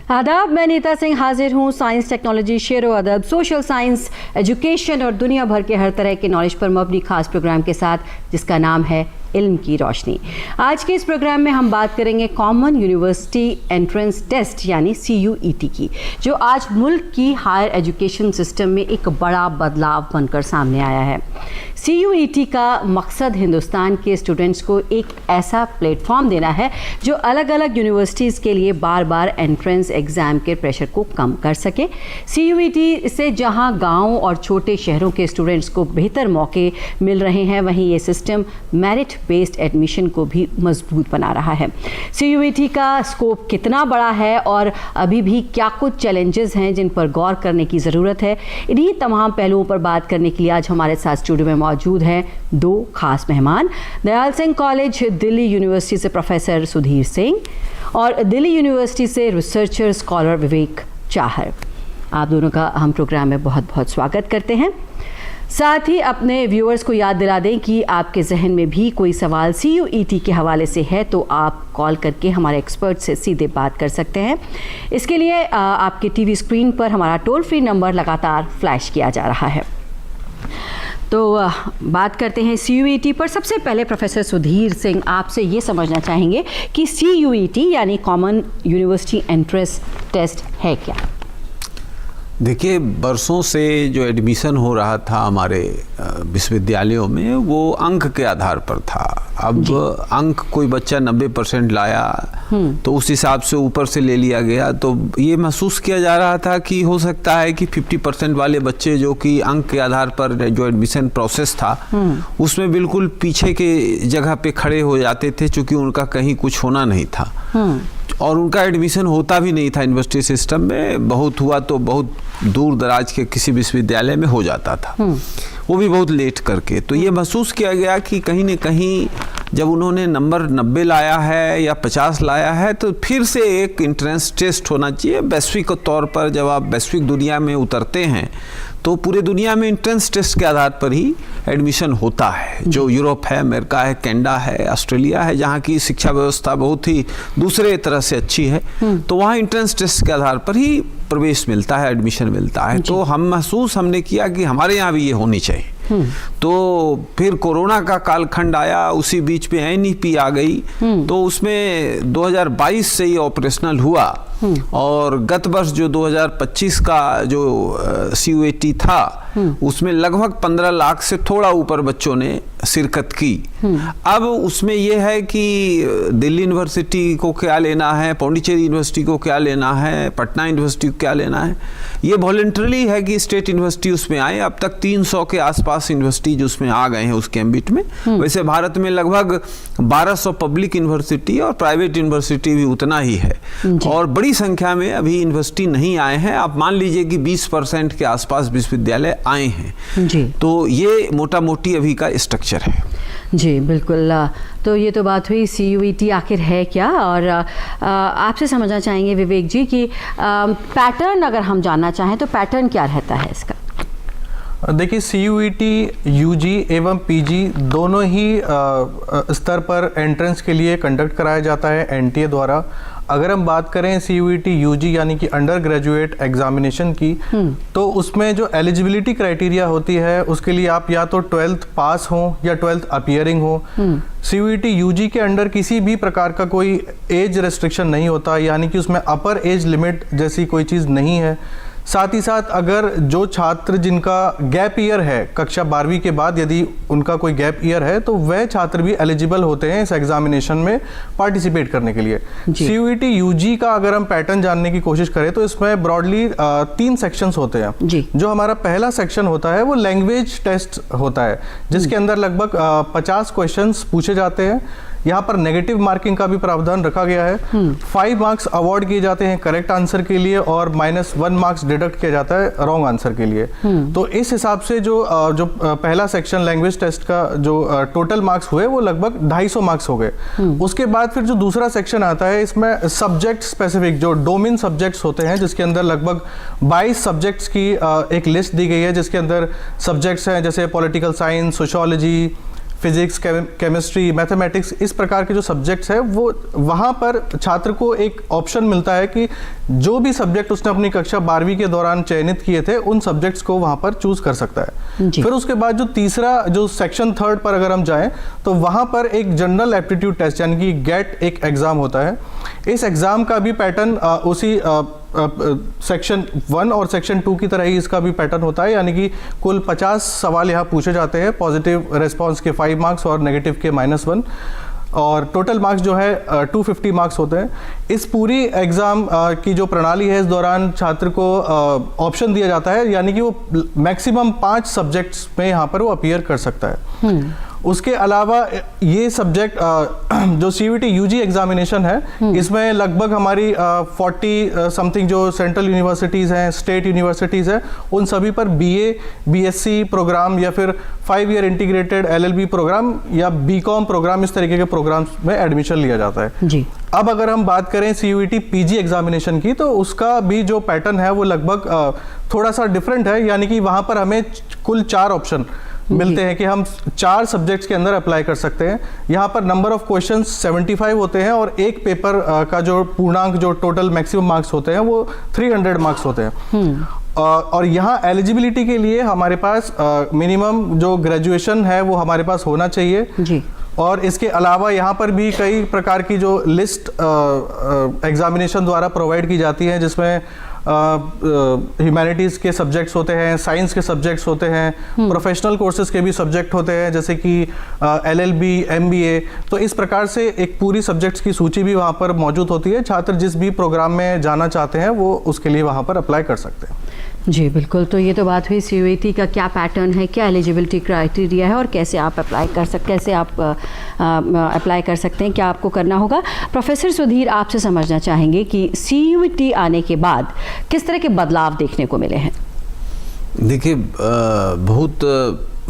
आदाब, मैं नीता सिंह हाजिर हूँ साइंस, टेक्नोलॉजी, शेरो अदब, सोशल साइंस, एजुकेशन और दुनिया भर के हर तरह के नॉलेज पर मबनी खास प्रोग्राम के साथ, जिसका नाम है इल्म की रोशनी। आज के इस प्रोग्राम में हम बात करेंगे कॉमन यूनिवर्सिटी एंट्रेंस टेस्ट यानी CUET की, जो आज मुल्क की हायर एजुकेशन सिस्टम में एक बड़ा बदलाव बनकर सामने आया है। CUET का मकसद हिंदुस्तान के स्टूडेंट्स को एक ऐसा प्लेटफॉर्म देना है जो अलग अलग यूनिवर्सिटीज़ के लिए बार बार एंट्रेंस एग्ज़ाम के प्रेशर को कम कर सके। CUET से जहां गाँव और छोटे शहरों के स्टूडेंट्स को बेहतर मौके मिल रहे हैं, वहीं ये सिस्टम मेरिट बेस्ड एडमिशन को भी मजबूत बना रहा है। CUET का स्कोप कितना बड़ा है और अभी भी क्या कुछ चैलेंजेस हैं जिन पर गौर करने की ज़रूरत है, इन्हीं तमाम पहलुओं पर बात करने के लिए आज हमारे साथ स्टूडियो में मौजूद हैं दो खास मेहमान। दयाल सिंह कॉलेज दिल्ली यूनिवर्सिटी से प्रोफेसर सुधीर सिंह और दिल्ली यूनिवर्सिटी से रिसर्चर स्कॉलर विवेक चाहर। आप दोनों का हम प्रोग्राम में बहुत बहुत स्वागत करते हैं। साथ ही अपने व्यूअर्स को याद दिला दें कि आपके जहन में भी कोई सवाल CUET के हवाले से है तो आप कॉल करके हमारे एक्सपर्ट से सीधे बात कर सकते हैं। इसके लिए आपके टीवी स्क्रीन पर हमारा टोल फ्री नंबर लगातार फ्लैश किया जा रहा है। तो बात करते हैं CUET पर। सबसे पहले प्रोफेसर सुधीर सिंह, आपसे ये समझना चाहेंगे कि CUET यानी कॉमन यूनिवर्सिटी एंट्रेंस टेस्ट है क्या? देखिए, बरसों से जो एडमिशन हो रहा था हमारे विश्वविद्यालयों में वो अंक के आधार पर था। अब अंक कोई बच्चा 90% लाया तो उस हिसाब से ऊपर से ले लिया गया, तो ये महसूस किया जा रहा था कि हो सकता है कि 50% वाले बच्चे जो कि अंक के आधार पर जो एडमिशन प्रोसेस था उसमें बिल्कुल पीछे के जगह पे खड़े हो जाते थे, चूँकि उनका कहीं कुछ होना नहीं था और उनका एडमिशन होता भी नहीं था यूनिवर्सिटी सिस्टम में। बहुत हुआ तो बहुत दूर दराज के किसी विश्वविद्यालय में हो जाता था, वो भी बहुत लेट करके। तो ये महसूस किया गया कि कहीं न कहीं जब उन्होंने नंबर 90 लाया है या 50 लाया है तो फिर से एक एंट्रेंस टेस्ट होना चाहिए वैश्विक तौर पर। जब आप वैश्विक दुनिया में उतरते हैं तो पूरे दुनिया में एंट्रेंस टेस्ट के आधार पर ही एडमिशन होता है। जो यूरोप है, अमेरिका है, कनाडा है, ऑस्ट्रेलिया है, जहाँ की शिक्षा व्यवस्था बहुत ही दूसरे तरह से अच्छी है, तो वहाँ एंट्रेंस टेस्ट के आधार पर ही प्रवेश मिलता है, एडमिशन मिलता है। तो हमने किया कि हमारे यहाँ भी ये होनी चाहिए। तो फिर कोरोना का कालखंड आया, उसी बीच में NEP आ गई, तो उसमें 2022 से ये ऑपरेशनल हुआ और गत वर्ष जो 2025 का जो CUET था उसमें लगभग 15 लाख से थोड़ा ऊपर बच्चों ने शिरकत की। अब उसमें यह है कि दिल्ली यूनिवर्सिटी को क्या लेना है, पौंडीचेरी यूनिवर्सिटी को क्या लेना है, पटना यूनिवर्सिटी को क्या लेना है। ये वॉलंटरली है कि स्टेट यूनिवर्सिटी उसमें आए। अब तक 300 के आसपास यूनिवर्सिटी उसमें आ गए हैं उस कैम्बिट में। वैसे भारत में लगभग 1200 पब्लिक यूनिवर्सिटी और प्राइवेट यूनिवर्सिटी भी उतना ही है और बड़ी संख्या में अभी यूनिवर्सिटी नहीं आए हैं। आप मान लीजिए कि 20% के आसपास विश्वविद्यालय आए हैं जी। तो ये मोटा मोटी अभी का स्ट्रक्चर है जी। बिल्कुल। तो ये तो बात हुई CUET आखिर है क्या, और आपसे समझना चाहेंगे विवेक जी कि पैटर्न अगर हम जानना चाहें तो पैटर्न क्या रहता है इसका? देखिए, CUET UG एवं PG दोनों ही स्तर पर एंट्रेंस के लिए कंडक्ट कराया जाता है NTA द्वारा। अगर हम बात करें CUET UG यानी कि अंडर ग्रेजुएट एग्जामिनेशन की, तो उसमें जो एलिजिबिलिटी क्राइटेरिया होती है उसके लिए आप या तो 12th पास हो या 12th अपीयरिंग हो। CUET UG के अंडर किसी भी प्रकार का कोई एज रेस्ट्रिक्शन नहीं होता, यानी कि उसमें अपर एज लिमिट जैसी कोई चीज़ नहीं है। साथ ही साथ अगर जो छात्र जिनका गैप ईयर है कक्षा 12वीं के बाद, यदि उनका कोई गैप ईयर है तो वह छात्र भी एलिजिबल होते हैं इस एग्जामिनेशन में पार्टिसिपेट करने के लिए। CUET UG का अगर हम पैटर्न जानने की कोशिश करें तो इसमें ब्रॉडली 3 सेक्शंस होते हैं जी। जो हमारा पहला सेक्शन होता है वो लैंग्वेज टेस्ट होता है, जिसके अंदर लगभग 50 क्वेश्चंस पूछे जाते हैं। यहाँ पर नेगेटिव मार्किंग का भी प्रावधान रखा गया है। 5 मार्क्स अवॉर्ड किए जाते हैं करेक्ट आंसर के लिए और -1 मार्क्स डिडक्ट किया जाता है रॉन्ग आंसर के लिए। तो इस हिसाब से जो पहला सेक्शन लैंग्वेज टेस्ट का जो टोटल मार्क्स हुए वो लगभग 250 मार्क्स हो गए। उसके बाद फिर जो दूसरा सेक्शन आता है इसमें सब्जेक्ट स्पेसिफिक जो डोमेन सब्जेक्ट्स होते हैं, जिसके अंदर लगभग 22 सब्जेक्ट्स की एक लिस्ट दी गई है, जिसके अंदर सब्जेक्ट्स हैं जैसे political science, sociology, physics, chemistry, mathematics, इस प्रकार के जो सब्जेक्ट्स हैं वो वहाँ पर छात्र को एक ऑप्शन मिलता है कि जो भी सब्जेक्ट उसने अपनी कक्षा 12वीं के दौरान चयनित किए थे उन सब्जेक्ट्स को वहाँ पर चूज कर सकता है। फिर उसके बाद जो तीसरा जो सेक्शन 3 पर अगर हम जाएं तो वहाँ पर एक जनरल एप्टीट्यूड टेस्ट यानी कि गेट एक एग्जाम होता है। इस एग्जाम का भी पैटर्न उसी सेक्शन 1 और सेक्शन 2 की तरह ही इसका भी पैटर्न होता है, यानी कि कुल 50 सवाल यहाँ पूछे जाते हैं। पॉजिटिव रेस्पॉन्स के 5 मार्क्स और नेगेटिव के -1, और टोटल मार्क्स जो है 250 मार्क्स होते हैं। इस पूरी एग्ज़ाम की जो प्रणाली है, इस दौरान छात्र को ऑप्शन दिया जाता है, यानी कि वो मैक्सिमम 5 सब्जेक्ट्स में यहाँ पर वो अपीयर कर सकता है। उसके अलावा ये सब्जेक्ट जो CUET UG एग्जामिनेशन है, इसमें लगभग हमारी 40 समथिंग जो सेंट्रल यूनिवर्सिटीज़ हैं, स्टेट यूनिवर्सिटीज़ हैं, उन सभी पर BA, BSc प्रोग्राम या फिर 5 ईयर इंटीग्रेटेड LLB प्रोग्राम या BCom प्रोग्राम, इस तरीके के प्रोग्राम्स में एडमिशन लिया जाता है जी। अब अगर हम बात करें CUET PG एग्जामिनेशन की, तो उसका भी जो पैटर्न है वो लगभग थोड़ा सा डिफरेंट है, यानी कि वहाँ पर हमें कुल 4 ऑप्शन मिलते हैं कि हम 4 सब्जेक्ट्स के अंदर अप्लाई कर सकते हैं। यहाँ पर नंबर ऑफ क्वेश्चंस 75 होते हैं और एक पेपर का जो पूर्णांक जो टोटल मैक्सिमम मार्क्स होते हैं वो 300 मार्क्स होते हैं। और यहाँ एलिजिबिलिटी के लिए हमारे पास मिनिमम जो ग्रेजुएशन है वो हमारे पास होना चाहिए जी। और इसके अलावा यहाँ पर भी कई प्रकार की जो लिस्ट एग्जामिनेशन द्वारा प्रोवाइड की जाती है, जिसमें ह्यूमैनिटीज़ के सब्जेक्ट्स होते हैं, साइंस के सब्जेक्ट्स होते हैं, प्रोफेशनल कोर्सेज के भी सब्जेक्ट होते हैं जैसे कि LLB, MBA। तो इस प्रकार से एक पूरी सब्जेक्ट्स की सूची भी वहाँ पर मौजूद होती है। छात्र जिस भी प्रोग्राम में जाना चाहते हैं वो उसके लिए वहाँ पर अप्लाई कर सकते हैं जी। बिल्कुल, तो ये तो बात हुई CUET का क्या पैटर्न है, क्या एलिजिबिलिटी क्राइटेरिया है और कैसे आप अप्लाई कर सकते, कैसे आप अप्लाई कर सकते हैं, क्या आपको करना होगा। प्रोफेसर सुधीर, आपसे समझना चाहेंगे कि CUET आने के बाद किस तरह के बदलाव देखने को मिले हैं। देखिए, बहुत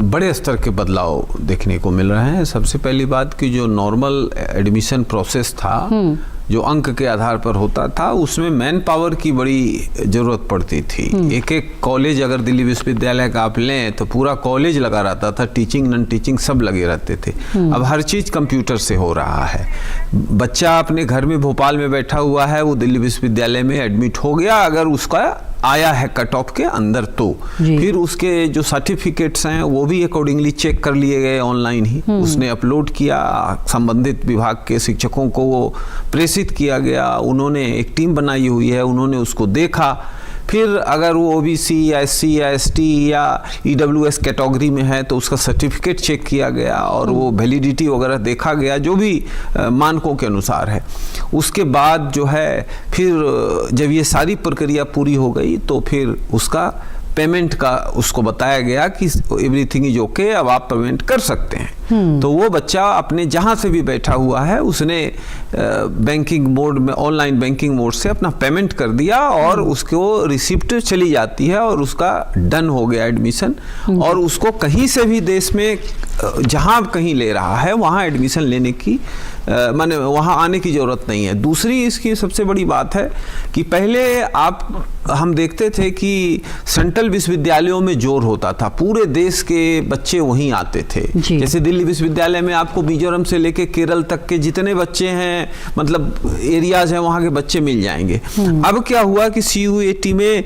बड़े स्तर के बदलाव देखने को मिल रहे हैं। सबसे पहली बात कि जो नॉर्मल एडमिशन प्रोसेस था, जो अंक के आधार पर होता था, उसमें मैन पावर की बड़ी ज़रूरत पड़ती थी। एक एक कॉलेज अगर दिल्ली विश्वविद्यालय का आप लें तो पूरा कॉलेज लगा रहता था, टीचिंग नॉन टीचिंग सब लगे रहते थे। अब हर चीज़ कंप्यूटर से हो रहा है। बच्चा अपने घर में भोपाल में बैठा हुआ है, वो दिल्ली विश्वविद्यालय में एडमिट हो गया, अगर उसका आया है कट ऑफ के अंदर तो फिर उसके जो सर्टिफिकेट्स हैं वो भी अकॉर्डिंगली चेक कर लिए गए ऑनलाइन ही। उसने अपलोड किया, संबंधित विभाग के शिक्षकों को वो प्रेषित किया गया, उन्होंने एक टीम बनाई हुई है, उन्होंने उसको देखा। फिर अगर वो OBC या SC या ST या EWS कैटेगरी में है तो उसका सर्टिफिकेट चेक किया गया और वो वैलिडिटी वगैरह देखा गया, जो भी मानकों के अनुसार है। उसके बाद जो है फिर जब ये सारी प्रक्रिया पूरी हो गई तो फिर उसका पेमेंट का उसको बताया गया कि एवरीथिंग इज ओके, अब आप पेमेंट कर सकते हैं। तो वो बच्चा अपने जहाँ से भी बैठा हुआ है उसने बैंकिंग मोड में, ऑनलाइन बैंकिंग मोड से अपना पेमेंट कर दिया और उसको रिसिप्ट चली जाती है और उसका डन हो गया एडमिशन। और उसको कहीं से भी देश में जहाँ कहीं ले रहा है वहाँ एडमिशन लेने की माने वहाँ आने की ज़रूरत नहीं है। दूसरी इसकी सबसे बड़ी बात है कि पहले हम देखते थे कि सेंट्रल विश्वविद्यालयों में जोर होता था, पूरे देश के बच्चे वहीं आते थे। जैसे दिल्ली विश्वविद्यालय में आपको मिजोरम से लेके केरल तक के जितने बच्चे हैं, मतलब एरियाज हैं, वहाँ के बच्चे मिल जाएंगे। अब क्या हुआ कि CUET में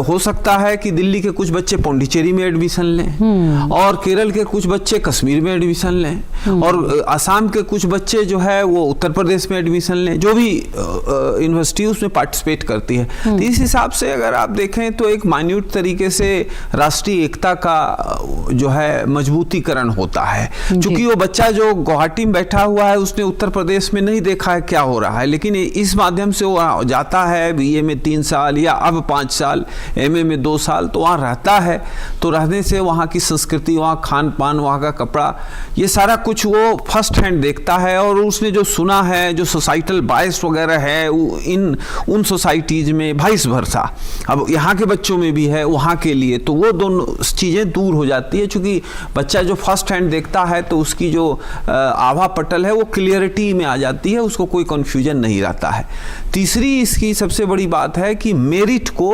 हो सकता है कि दिल्ली के कुछ बच्चे पौंडीचेरी में एडमिशन लें और केरल के कुछ बच्चे कश्मीर में एडमिशन लें और असम के कुछ बच्चे जो है वो उत्तर प्रदेश में एडमिशन लें, जो भी यूनिवर्सिटी उसमें पार्टिसिपेट करती है। तो इस हिसाब से अगर आप देखें तो एक माइन्यूट तरीके से राष्ट्रीय एकता का जो है मजबूतीकरण होता है। क्योंकि वो बच्चा जो गुवाहाटी में बैठा हुआ है उसने उत्तर प्रदेश में नहीं देखा है क्या हो रहा है, लेकिन इस माध्यम से वो जाता है BA में 3 साल या अब 5 साल, MA में 2 साल, तो वहाँ रहता है। तो रहने से वहाँ की संस्कृति, वहाँ खान पान, वहाँ का कपड़ा, ये सारा कुछ वो फर्स्ट हैंड देखता है। और उसने जो सुना है, जो सोसाइटल बायस वगैरह है उन सोसाइटीज में वाइस वर्सा अब यहाँ के बच्चों में भी है वहाँ के लिए, तो वो दोनों चीज़ें दूर हो जाती है। क्योंकि बच्चा जो फर्स्ट हैंड देखता है तो उसकी जो आभा पटल है वो क्लियरिटी में आ जाती है, उसको कोई कन्फ्यूजन नहीं रहता है। तीसरी इसकी सबसे बड़ी बात है कि मेरिट को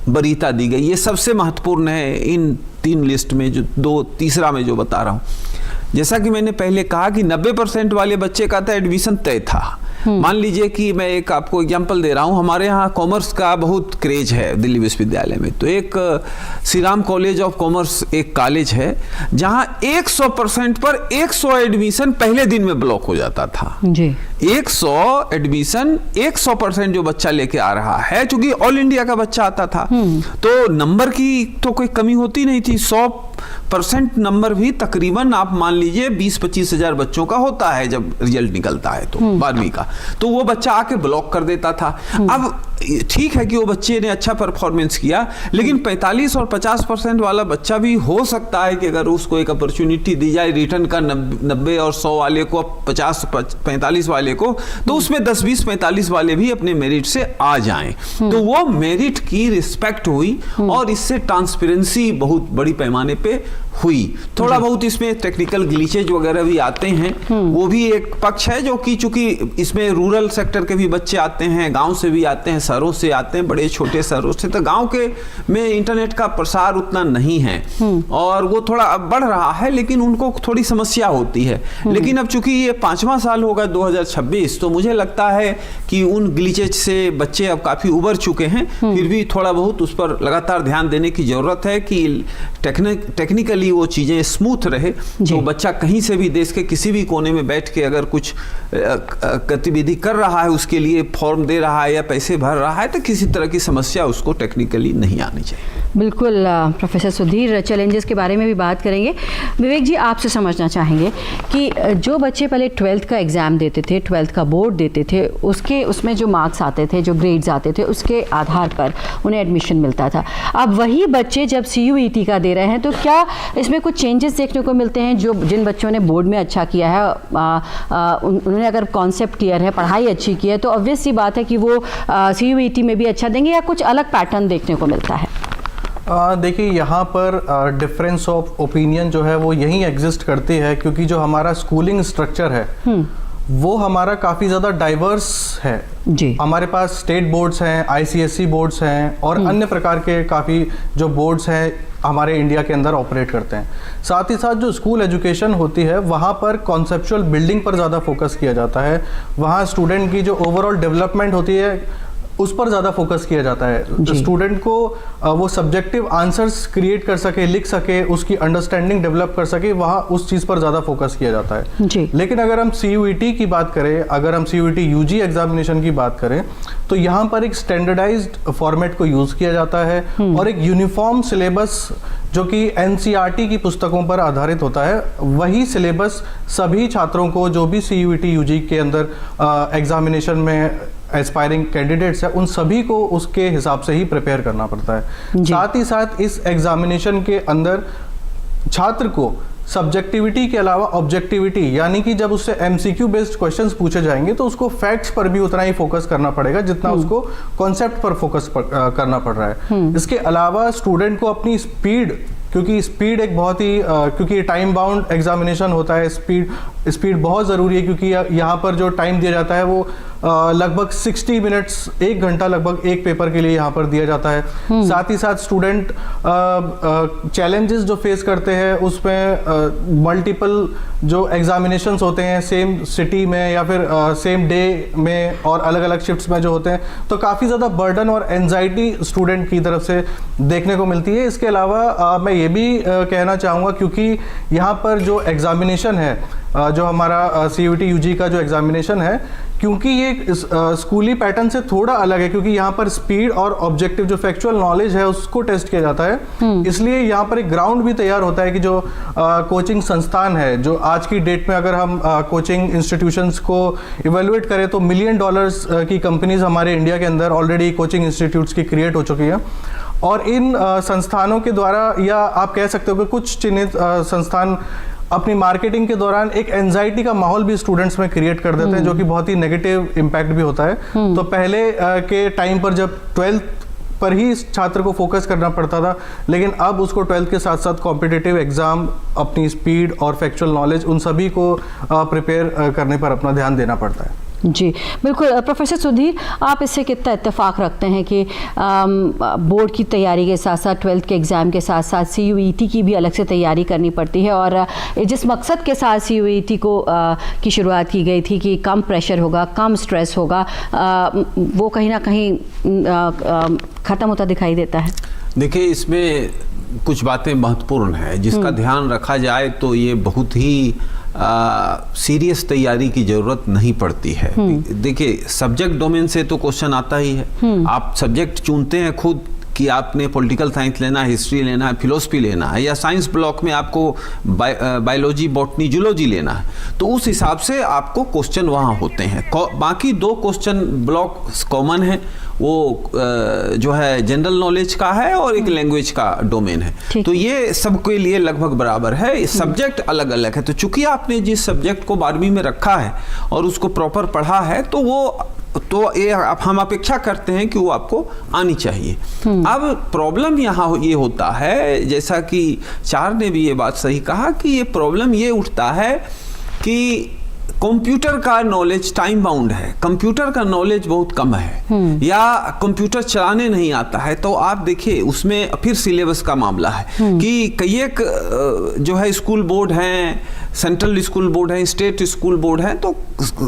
वरीयता दी गई, ये सबसे महत्वपूर्ण है इन 3 लिस्ट में, जो तीसरा में जो बता रहा हूँ। जैसा कि मैंने पहले कहा कि 90% वाले बच्चे का तो एडमिशन तय था। मान लीजिए कि मैं एक आपको एग्जांपल दे रहा हूं, हमारे यहाँ कॉमर्स का बहुत क्रेज है दिल्ली विश्वविद्यालय में। तो एक Shri Ram college of commerce एक कॉलेज है जहां 100% पर 100 एडमिशन पहले दिन में ब्लॉक हो जाता था जी। 100 एडमिशन 100% जो बच्चा लेके आ रहा है, चूंकि ऑल इंडिया का बच्चा आता था तो नंबर की तो कोई कमी होती नहीं थी। 100% नंबर भी तकरीबन आप मान लीजिए 20-25 हजार बच्चों का होता है जब रिजल्ट निकलता है तो 12वीं का, तो वो बच्चा आके ब्लॉक कर देता था। अब ठीक है कि वो बच्चे ने अच्छा परफॉर्मेंस किया, लेकिन 45 और 50% वाला बच्चा भी हो सकता है कि अगर उसको एक अपॉर्चुनिटी दी जाए रिटर्न का 90 और 100 वाले को, 50-45 वाले को, तो उसमें 10-20-45 वाले भी अपने मेरिट से आ जाएं। तो वो मेरिट की रिस्पेक्ट हुई और इससे ट्रांसपेरेंसी बहुत बड़ी पैमाने पे हुई। थोड़ा बहुत इसमें टेक्निकल ग्लिचेज वगैरह भी आते हैं, वो भी एक पक्ष है जो कि चूंकि इसमें रूरल सेक्टर के भी बच्चे आते हैं, गांव से भी आते हैं, शहरों से आते हैं, बड़े छोटे शहरों से, तो गांव के में इंटरनेट का प्रसार उतना नहीं है और वो थोड़ा अब बढ़ रहा है, लेकिन उनको थोड़ी समस्या होती है। लेकिन अब चूंकि ये 5वां साल होगा 2026, तो मुझे लगता है कि उन ग्लिचेज से बच्चे अब काफी उबर चुके हैं। फिर भी थोड़ा बहुत उस पर लगातार ध्यान देने की जरूरत है कि टेक्निकली वो चीजें स्मूथ रहे, तो बच्चा कहीं से भी देश के किसी भी कोने में बैठ के अगर कुछ गतिविधि कर रहा है, उसके लिए फॉर्म दे रहा है या पैसे भर रहा है, तो किसी तरह की समस्या उसको टेक्निकली नहीं आनी चाहिए। बिल्कुल प्रोफेसर सुधीर, चैलेंजेस के बारे में भी बात करेंगे। विवेक जी, आपसे समझना चाहेंगे कि जो बच्चे पहले 12th का एग्ज़ाम देते थे, 12th का बोर्ड देते थे, उसमें जो मार्क्स आते थे, जो ग्रेड्स आते थे, उसके आधार पर उन्हें एडमिशन मिलता था। अब वही बच्चे जब CUET का दे रहे हैं, तो क्या इसमें कुछ चेंजेस देखने को मिलते हैं? जिन बच्चों ने बोर्ड में अच्छा किया है, उन्होंने अगर कॉन्सेप्ट क्लियर है, पढ़ाई अच्छी की है, तो ऑब्वियस सी बात है कि वो CUET में भी अच्छा देंगे, या कुछ अलग पैटर्न देखने को मिलता है? देखिए, यहाँ पर डिफरेंस ऑफ ओपिनियन जो है वो यहीं एग्जिस्ट करती है, क्योंकि जो हमारा स्कूलिंग स्ट्रक्चर है वो हमारा काफ़ी ज़्यादा डाइवर्स है जी। हमारे पास स्टेट बोर्ड्स हैं, ICSE बोर्ड्स हैं और अन्य प्रकार के काफ़ी जो बोर्ड्स हैं हमारे इंडिया के अंदर ऑपरेट करते हैं। साथ ही साथ जो स्कूल एजुकेशन होती है वहाँ पर कॉन्सेप्चुअल बिल्डिंग पर ज़्यादा फोकस किया जाता है। वहाँ स्टूडेंट की जो ओवरऑल डेवलपमेंट होती है उस पर ज़्यादा फोकस किया जाता है। स्टूडेंट को वो सब्जेक्टिव आंसर्स क्रिएट कर सके, लिख सके, उसकी अंडरस्टैंडिंग डेवलप कर सके, वहाँ उस चीज़ पर ज़्यादा फोकस किया जाता है जी। लेकिन अगर हम CUET की बात करें, अगर हम CUET UG एग्जामिनेशन की बात करें, तो यहाँ पर एक स्टैंडर्डाइज्ड फॉर्मेट को यूज़ किया जाता है और एक यूनिफॉर्म सिलेबस जो कि NCERT की पुस्तकों पर आधारित होता है, वही सिलेबस सभी छात्रों को जो भी CUET UG के अंदर एग्जामिनेशन में एस्पायरिंग कैंडिडेट्स है, उन सभी को उसके हिसाब से ही प्रिपेयर करना पड़ता है। साथ ही साथ इस एग्जामिनेशन के अंदर छात्र को सब्जेक्टिविटी के अलावा ऑब्जेक्टिविटी, यानी कि जब उससे MCQ बेस्ड क्वेश्चंस पूछे जाएंगे तो उसको फैक्ट्स पर भी उतना ही फोकस करना पड़ेगा जितना उसको कॉन्सेप्ट पर फोकस करना पड़ रहा है। इसके अलावा स्टूडेंट को अपनी स्पीड, क्योंकि स्पीड एक बहुत ही क्योंकि टाइम बाउंड एग्जामिनेशन होता है, स्पीड बहुत ज़रूरी है, क्योंकि यहाँ पर जो टाइम दिया जाता है वो लगभग 60 मिनट्स, 1 घंटा लगभग एक पेपर के लिए यहाँ पर दिया जाता है। साथ ही साथ स्टूडेंट चैलेंजेस जो फेस करते हैं उसमें मल्टीपल जो एग्जामिनेशंस होते हैं सेम सिटी में या फिर सेम डे में और अलग अलग शिफ्ट्स में जो होते हैं, तो काफ़ी ज़्यादा बर्डन और एंजाइटी स्टूडेंट की तरफ से देखने को मिलती है। इसके अलावा मैं ये भी कहना चाहूँगा, क्योंकि यहाँ पर जो एग्जामिनेशन है, जो हमारा CUET UG का जो एग्जामिनेशन है, क्योंकि ये स्कूली पैटर्न से थोड़ा अलग है, क्योंकि यहाँ पर स्पीड और ऑब्जेक्टिव जो फैक्चुअल नॉलेज है उसको टेस्ट किया जाता है, इसलिए यहाँ पर एक ग्राउंड भी तैयार होता है कि जो कोचिंग संस्थान है, जो आज की डेट में अगर हम कोचिंग इंस्टीट्यूशंस को इवेल्युएट करें तो $1 मिलियन की कंपनीज हमारे इंडिया के अंदर ऑलरेडी कोचिंग इंस्टीट्यूट्स की क्रिएट हो चुकी है। और इन संस्थानों के द्वारा, या आप कह सकते हो कि कुछ चिन्हित संस्थान अपनी मार्केटिंग के दौरान एक एंजाइटी का माहौल भी स्टूडेंट्स में क्रिएट कर देते हैं, जो कि बहुत ही नेगेटिव इम्पैक्ट भी होता है। तो पहले के टाइम पर जब 12th पर ही छात्र को फोकस करना पड़ता था, लेकिन अब उसको 12th के साथ साथ कॉम्पिटिटिव एग्जाम, अपनी स्पीड और फैक्चुअल नॉलेज, उन सभी को प्रिपेयर करने पर अपना ध्यान देना पड़ता है। जी बिल्कुल। प्रोफेसर सुधीर, आप इससे कितना इत्तेफाक रखते हैं कि बोर्ड की तैयारी के साथ साथ 12th के एग्ज़ाम के साथ साथ CUET की भी अलग से तैयारी करनी पड़ती है, और जिस मकसद के साथ CUET की शुरुआत की गई थी कि कम प्रेशर होगा, कम स्ट्रेस होगा, वो कहीं ना कहीं ख़त्म होता दिखाई देता है? देखिए, इसमें कुछ बातें महत्वपूर्ण हैं जिसका ध्यान रखा जाए तो ये बहुत ही सीरियस तैयारी की जरूरत नहीं पड़ती है। देखिए, सब्जेक्ट डोमेन से तो क्वेश्चन आता ही है। आप सब्जेक्ट चुनते हैं खुद कि आपने पॉलिटिकल साइंस लेना है, हिस्ट्री लेना है, फिलोसफी लेना है, या साइंस ब्लॉक में आपको बायोलॉजी, बॉटनी, जूलॉजी लेना है, तो उस हिसाब से आपको क्वेश्चन वहाँ होते हैं। बाकी 2 क्वेश्चन ब्लॉक कॉमन है, वो जो है जनरल नॉलेज का है और एक लैंग्वेज का डोमेन है, तो ये सबके लिए लगभग बराबर है। सब्जेक्ट अलग अलग है, तो चूंकि आपने जिस सब्जेक्ट को 12वीं में रखा है और उसको प्रॉपर पढ़ा है, तो ये हम अपेक्षा करते हैं कि वो आपको आनी चाहिए। अब प्रॉब्लम यहाँ ये होता है, जैसा कि चार ने भी ये बात सही कहा, कि ये प्रॉब्लम ये उठता है कि कंप्यूटर का नॉलेज टाइम बाउंड है, कंप्यूटर का नॉलेज बहुत कम है, या कंप्यूटर चलाने नहीं आता है, तो आप देखिए उसमें फिर सिलेबस का मामला है कि कई एक जो है स्कूल बोर्ड हैं, सेंट्रल स्कूल बोर्ड है, स्टेट स्कूल बोर्ड है, तो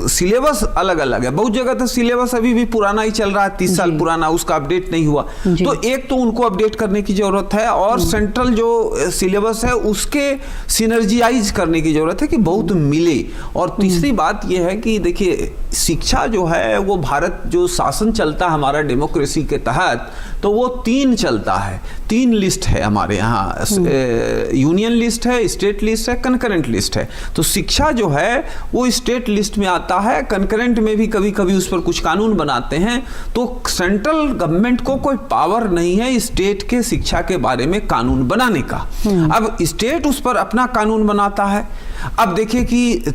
सिलेबस अलग अलग है। बहुत जगह तो सिलेबस अभी भी पुराना ही चल रहा है, 30 साल पुराना, उसका अपडेट नहीं हुआ, तो एक तो उनको अपडेट करने की जरूरत है, और सेंट्रल जो सिलेबस है उसके सिनर्जियाइज करने की जरूरत है कि बहुत मिले। और तीसरी बात यह है कि देखिए, शिक्षा जो है वो भारत जो शासन चलता है हमारा डेमोक्रेसी के तहत, तो वो 3 चलता है, 3 लिस्ट है हमारे यहाँ, यूनियन लिस्ट है, स्टेट लिस्ट है, कंकरेंट लिस्ट है। तो शिक्षा जो है वो स्टेट लिस्ट में आता है, कंकरेंट में भी कभी कभी उस पर कुछ कानून बनाते हैं, तो सेंट्रल गवर्नमेंट को कोई पावर नहीं है स्टेट के शिक्षा के बारे में कानून बनाने का। अब स्टेट उस पर अपना कानून बनाता है। अब देखिए कि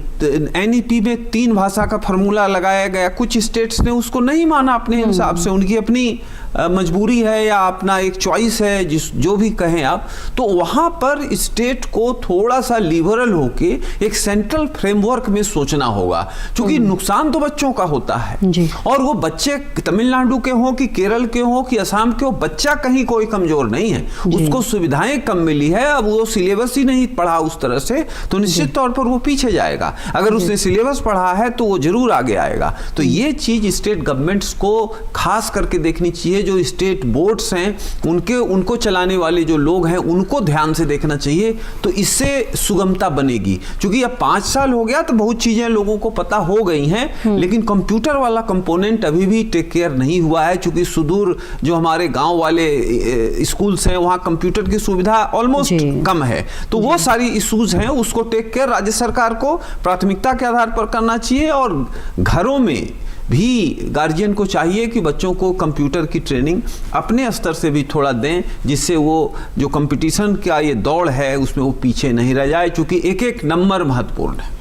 NEP में 3 भाषा का फॉर्मूला लगाया गया, कुछ स्टेट्स ने उसको नहीं माना अपने हिसाब से, उनकी अपनी मजबूरी है या अपना एक चॉइस है, जो भी कहें आप, तो वहां पर स्टेट को थोड़ा सा लिबरल होके एक सेंट्रल फ्रेमवर्क में सोचना होगा, क्योंकि नुकसान तो बच्चों का होता है, और वो बच्चे तमिलनाडु के हों कि केरल के हों कि असम के हो, बच्चा कहीं कोई कमजोर नहीं है, उसको सुविधाएं कम मिली है, अब वो सिलेबस ही नहीं पढ़ा उस तरह से, तो निश्चित तौर पर वो पीछे जाएगा। अगर उसने सिलेबस पढ़ा है तो वो जरूर आगे आएगा। तो ये चीज स्टेट गवर्नमेंट्स को खास करके देखनी चाहिए, जो स्टेट बोर्ड्स हैं उनको चलाने वाले जो लोग हैं उनको ध्यान से देखना चाहिए, तो इससे सुगमता बनेगी। क्योंकि अब 5 साल हो गया तो बहुत चीजें लोगों को पता हो गई हैं, लेकिन कंप्यूटर वाला कंपोनेंट अभी भी टेक केयर नहीं हुआ है, क्योंकि सुदूर जो हमारे गांव वाले स्कूल्स हैं वहां कंप्यूटर की सुविधा ऑलमोस्ट कम है, तो वो सारी इश्यूज हैं, उसको टेक केयर राज्य सरकार को प्राथमिकता के आधार पर करना चाहिए, और घरों में भी गार्जियन को चाहिए कि बच्चों को कंप्यूटर की ट्रेनिंग अपने स्तर से भी थोड़ा दें, जिससे वो जो कंपटीशन का ये दौड़ है उसमें वो पीछे नहीं रह जाए, क्योंकि एक एक नंबर महत्वपूर्ण है।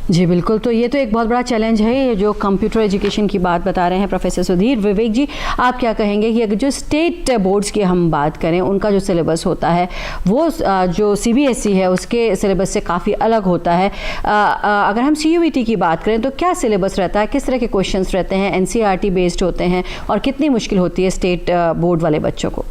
जी बिल्कुल, तो ये तो एक बहुत बड़ा चैलेंज है, ये जो कंप्यूटर एजुकेशन की बात बता रहे हैं प्रोफेसर सुधीर। विवेक जी, आप क्या कहेंगे कि अगर जो स्टेट बोर्ड्स की हम बात करें, उनका जो सिलेबस होता है वो जो CBSE है उसके सिलेबस से काफ़ी अलग होता है। अगर हम CUET की बात करें तो क्या सिलेबस रहता है, किस तरह के क्वेश्चंस रहते हैं, NCERT बेस्ड होते हैं, और कितनी मुश्किल होती है स्टेट बोर्ड वाले बच्चों को?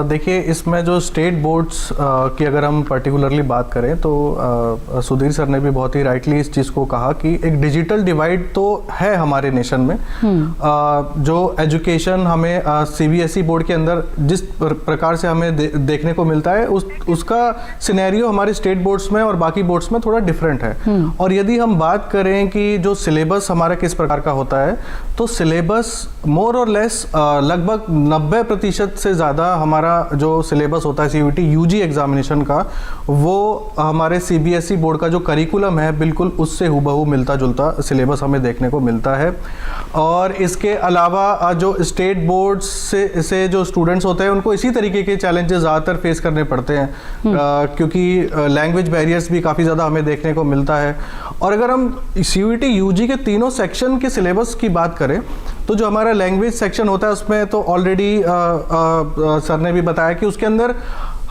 देखिए, इसमें जो स्टेट बोर्ड्स की अगर हम पर्टिकुलरली बात करें तो सुधीर सर ने भी बहुत ही राइटली इस चीज़ को कहा कि एक डिजिटल डिवाइड तो है हमारे नेशन में। जो एजुकेशन हमें CBSE बोर्ड के अंदर जिस प्रकार से हमें देखने को मिलता है उसका सिनेरियो हमारे स्टेट बोर्ड्स में और बाकी बोर्ड्स में थोड़ा डिफरेंट है। और यदि हम बात करें कि जो सिलेबस हमारा किस प्रकार का होता है, तो सिलेबस मोर और लेस लगभग 90% से ज़्यादा हमारा जो सिलेबस होता है CUET UG एग्जामिनेशन का, वो हमारे CBSE बोर्ड का जो करिकुलम है बिल्कुल उससे हुबहू मिलता जुलता सिलेबस हमें देखने को मिलता है। और इसके अलावा जो स्टेट बोर्ड्स से जो स्टूडेंट्स होते हैं उनको इसी तरीके के चैलेंजेस ज़्यादातर फेस करने पड़ते हैं, क्योंकि लैंग्वेज बैरियर्स भी काफ़ी ज़्यादा हमें देखने को मिलता है। और अगर हम CUET UG के तीनों सेक्शन के सिलेबस की बात करें तो जो हमारा लैंग्वेज सेक्शन होता है उसमें तो ऑलरेडी सर ने भी बताया कि उसके अंदर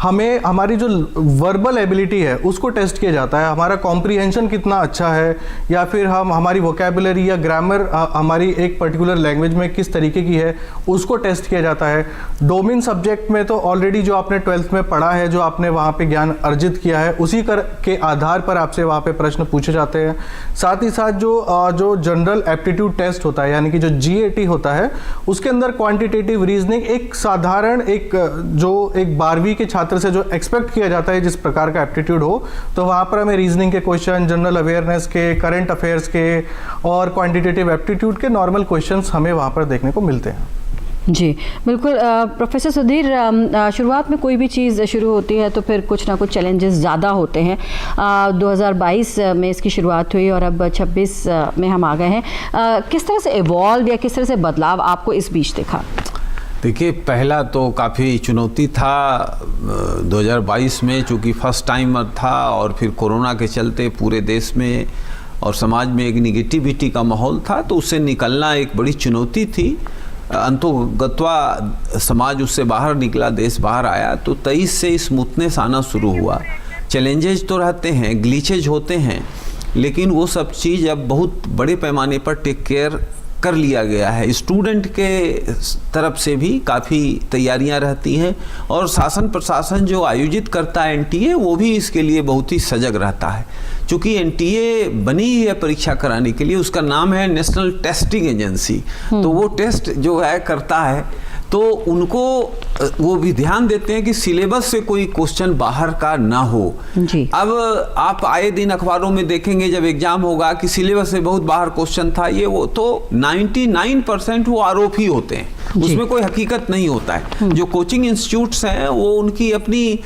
हमें हमारी जो वर्बल एबिलिटी है उसको टेस्ट किया जाता है, हमारा कॉम्प्रिहेंशन कितना अच्छा है, या फिर हमारी वोकेबुलरी या ग्रामर हमारी एक पर्टिकुलर लैंग्वेज में किस तरीके की है उसको टेस्ट किया जाता है। डोमेन सब्जेक्ट में तो ऑलरेडी जो आपने 12th में पढ़ा है, जो आपने वहाँ पे ज्ञान अर्जित किया है, उसी के आधार पर आपसे वहाँ पे प्रश्न पूछे जाते हैं। साथ ही साथ जो जनरल एप्टीट्यूड टेस्ट होता है, यानी कि जो GAT होता है, उसके अंदर क्वांटिटेटिव रीजनिंग एक साधारण एक 12वीं के छात्र से जो एक्सपेक्ट किया जाता है जिस प्रकार का एप्टीट्यूड हो, तो वहाँ पर हमें रीजनिंग के क्वेश्चन, जनरल अवेयरनेस के, करंट अफेयर्स के और क्वांटिटेटिव एप्टीट्यूड के नॉर्मल क्वेश्चंस हमें वहाँ पर देखने को मिलते हैं। जी बिल्कुल। प्रोफेसर सुधीर, शुरुआत में कोई भी चीज़ शुरू होती है तो फिर कुछ ना कुछ चैलेंजेस ज़्यादा होते हैं। 2022 में इसकी शुरुआत हुई और अब 26 में हम आ गए हैं। किस तरह से इवॉल्व या किस तरह से बदलाव आपको इस बीच दिखा? देखिए, पहला तो काफ़ी चुनौती था 2022 में, चूँकि फर्स्ट टाइमर था और फिर कोरोना के चलते पूरे देश में और समाज में एक निगेटिविटी का माहौल था, तो उससे निकलना एक बड़ी चुनौती थी। अंतोगत्वा समाज उससे बाहर निकला, देश बाहर आया, तो 23 से स्मूथनेस आना शुरू हुआ। चैलेंजेज तो रहते हैं, ग्लिचेज होते हैं, लेकिन वो सब चीज़ अब बहुत बड़े पैमाने पर टेक केयर कर लिया गया है। स्टूडेंट के तरफ से भी काफ़ी तैयारियां रहती हैं और शासन प्रशासन जो आयोजित करता है NTA, वो भी इसके लिए बहुत ही सजग रहता है। चूँकि NTA बनी है परीक्षा कराने के लिए, उसका नाम है नेशनल टेस्टिंग एजेंसी, तो वो टेस्ट जो है करता है, तो उनको वो भी ध्यान देते हैं कि सिलेबस से कोई क्वेश्चन बाहर का ना हो। जी। अब आप आए दिन अखबारों में देखेंगे जब एग्जाम होगा कि सिलेबस से बहुत बाहर क्वेश्चन था, ये वो, तो 99% वो आरोप ही होते हैं, उसमें कोई हकीकत नहीं होता है। जो कोचिंग इंस्टीट्यूट्स हैं वो उनकी अपनी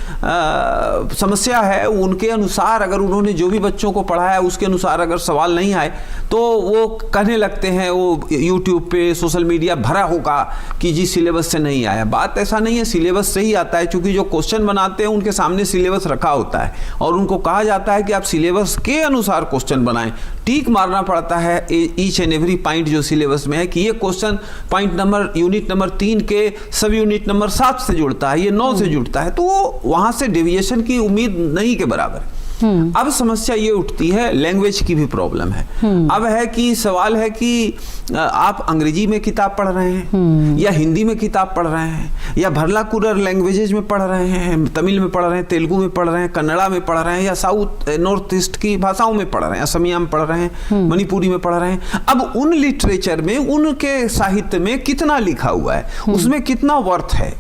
समस्या है, उनके अनुसार अगर उन्होंने जो भी बच्चों को पढ़ाया उसके अनुसार अगर सवाल नहीं आए तो वो कहने लगते हैं, वो यूट्यूब पे सोशल मीडिया भरा होगा कि जी सिलेबस से नहीं आया। बात ऐसा नहीं है, सिलेबस से ही आता है, क्योंकि जो क्वेश्चन बनाते हैं उनके सामने सिलेबस रखा होता है और उनको कहा जाता है कि आप सिलेबस के अनुसार क्वेश्चन बनाएं। टीक मारना पड़ता है ईच एंड एवरी पॉइंट जो सिलेबस में है कि ये question point number unit number 3 के सब यूनिट नंबर 7 से जुड़ता है, ये 9 से जुड़ता है, तो वहां से डेविएशन की उम्मीद नहीं के बराबर है। अब समस्या ये उठती है, लैंग्वेज की भी प्रॉब्लम है। अब है कि सवाल है कि आप अंग्रेजी में किताब पढ़ रहे हैं या हिंदी में किताब पढ़ रहे हैं या वर्नाकुलर लैंग्वेजेस में पढ़ रहे हैं, तमिल में पढ़ रहे हैं, तेलुगु में पढ़ रहे हैं, कन्नड़ा में पढ़ रहे हैं, या साउथ नॉर्थ ईस्ट की भाषाओं में पढ़ रहे हैं, असमिया में पढ़ रहे हैं, मणिपुरी में पढ़ रहे हैं। अब उन लिटरेचर में, उनके साहित्य में कितना लिखा हुआ है, उसमें कितना वर्थ है,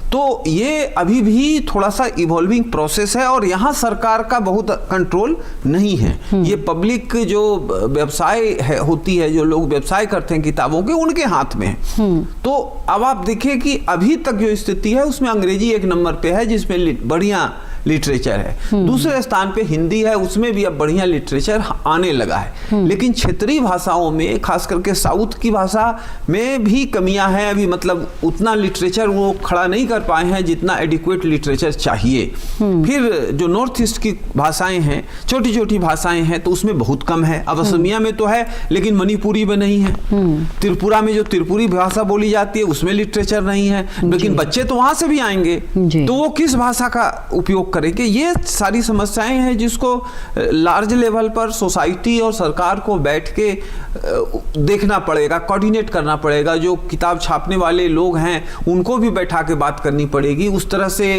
तो ये अभी भी थोड़ा सा इवॉल्विंग प्रोसेस है और यहाँ सरकार का बहुत कंट्रोल नहीं है। ये पब्लिक जो व्यवसाय होती है, जो लोग व्यवसाय करते हैं किताबों के, उनके हाथ में है। तो अब आप देखिए कि अभी तक जो स्थिति है उसमें अंग्रेजी 1 नंबर पे है, जिसमें बढ़िया लिटरेचर है। दूसरे स्थान पे हिंदी है, उसमें भी अब बढ़िया लिटरेचर आने लगा है। लेकिन क्षेत्रीय भाषाओं में, खास करके साउथ की भाषा में भी कमियां हैं अभी, मतलब उतना लिटरेचर वो खड़ा नहीं कर पाए हैं जितना एडिक्वेट लिटरेचर चाहिए। फिर जो नॉर्थ ईस्ट की भाषाएं हैं, छोटी छोटी भाषाएं हैं, तो उसमें बहुत कम है। अब असमिया में तो है लेकिन मणिपुरी में नहीं है। त्रिपुरा में जो त्रिपुरी भाषा बोली जाती है उसमें लिटरेचर नहीं है, लेकिन बच्चे तो वहां से भी आएंगे, तो वो किस भाषा का उपयोग करेंगे? ये सारी समस्याएं हैं जिसको लार्ज लेवल पर सोसाइटी और सरकार को बैठ के देखना पड़ेगा, कोऑर्डिनेट करना पड़ेगा। जो किताब छापने वाले लोग हैं उनको भी बैठा के बात करनी पड़ेगी। उस तरह से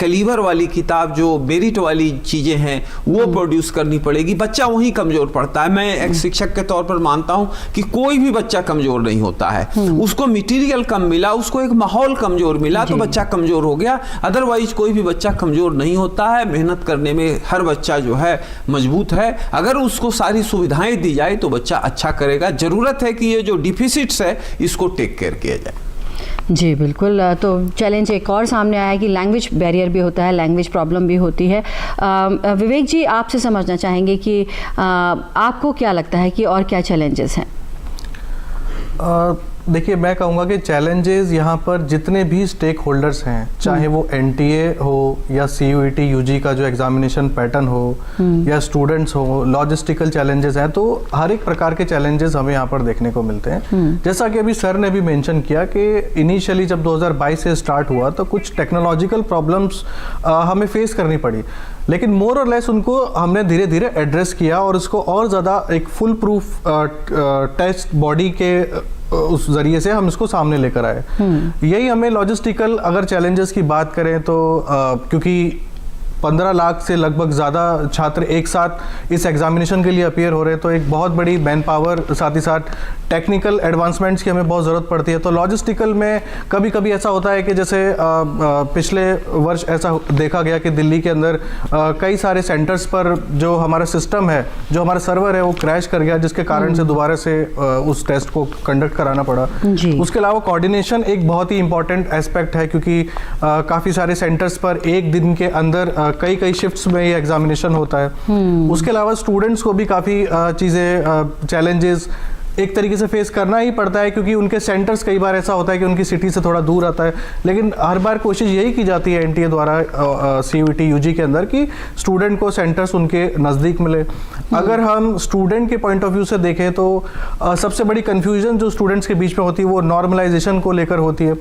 कैलिबर वाली किताब, जो मेरिट वाली चीजें हैं, वो प्रोड्यूस करनी पड़ेगी। बच्चा वहीं कमजोर पड़ता है। मैं एक शिक्षक के तौर पर मानता हूं कि कोई भी बच्चा कमजोर नहीं होता है। उसको मटेरियल कम मिला, उसको एक माहौल कमजोर मिला तो बच्चा कमजोर हो गया। अदरवाइज कोई भी बच्चा कमजोर नहीं होता है। मेहनत करने में हर बच्चा जो है मजबूत है। अगर उसको सारी सुविधाएं दी जाए तो बच्चा अच्छा करेगा। जरूरत है कि ये जो डिफिसिट्स है इसको टेक केयर किया जाए। जी बिल्कुल। तो चैलेंज एक और सामने आया है कि लैंग्वेज बैरियर भी होता है, लैंग्वेज प्रॉब्लम भी होती है। विवेक जी, आपसे समझना चाहेंगे कि आपको क्या लगता है कि और क्या चैलेंजेस हैं? देखिए, मैं कहूँगा कि चैलेंजेस यहाँ पर जितने भी स्टेक होल्डर्स हैं, चाहे वो एनटीए हो या सीयूईटी यूजी का जो एग्जामिनेशन पैटर्न हो या स्टूडेंट्स हो, लॉजिस्टिकल चैलेंजेस हैं, तो हर एक प्रकार के चैलेंजेस हमें यहाँ पर देखने को मिलते हैं। जैसा कि अभी सर ने भी मेंशन किया कि इनिशियली जब 2022 से स्टार्ट हुआ तो कुछ टेक्नोलॉजिकल प्रॉब्लम्स हमें फेस करनी पड़ी, लेकिन मोर और लेस उनको हमने धीरे धीरे एड्रेस किया और इसको और ज़्यादा एक फुल प्रूफ टेस्ट बॉडी के उस जरिए से हम इसको सामने लेकर आए। यही हमें लॉजिस्टिकल अगर चैलेंजेस की बात करें तो क्योंकि 15 लाख से लगभग ज़्यादा छात्र एक साथ इस एग्जामिनेशन के लिए अपीयर हो रहे हैं, तो एक बहुत बड़ी मैन पावर, साथ ही साथ टेक्निकल एडवांसमेंट्स की हमें बहुत ज़रूरत पड़ती है। तो लॉजिस्टिकल में कभी कभी ऐसा होता है कि जैसे पिछले वर्ष ऐसा देखा गया कि दिल्ली के अंदर कई सारे सेंटर्स पर जो हमारा सिस्टम है, जो हमारा सर्वर है, वो क्रैश कर गया, जिसके कारण से दोबारा से उस टेस्ट को कंडक्ट कराना पड़ा। उसके अलावा कोऑर्डिनेशन एक बहुत ही इंपॉर्टेंट एस्पेक्ट है, क्योंकि काफ़ी सारे सेंटर्स पर एक दिन के अंदर कई शिफ्ट्स में ये एग्जामिनेशन होता है। उसके अलावा स्टूडेंट्स को भी काफ़ी चीज़ें, चैलेंजेस एक तरीके से फेस करना ही पड़ता है, क्योंकि उनके सेंटर्स कई बार ऐसा होता है कि उनकी सिटी से थोड़ा दूर आता है, लेकिन हर बार कोशिश यही की जाती है एनटीए द्वारा सीयूईटी यूजी के अंदर कि स्टूडेंट को सेंटर्स उनके नज़दीक मिले। अगर हम स्टूडेंट के पॉइंट ऑफ व्यू से देखें तो सबसे बड़ी कन्फ्यूजन जो स्टूडेंट्स के बीच में होती है वो नॉर्मलाइजेशन को लेकर होती है,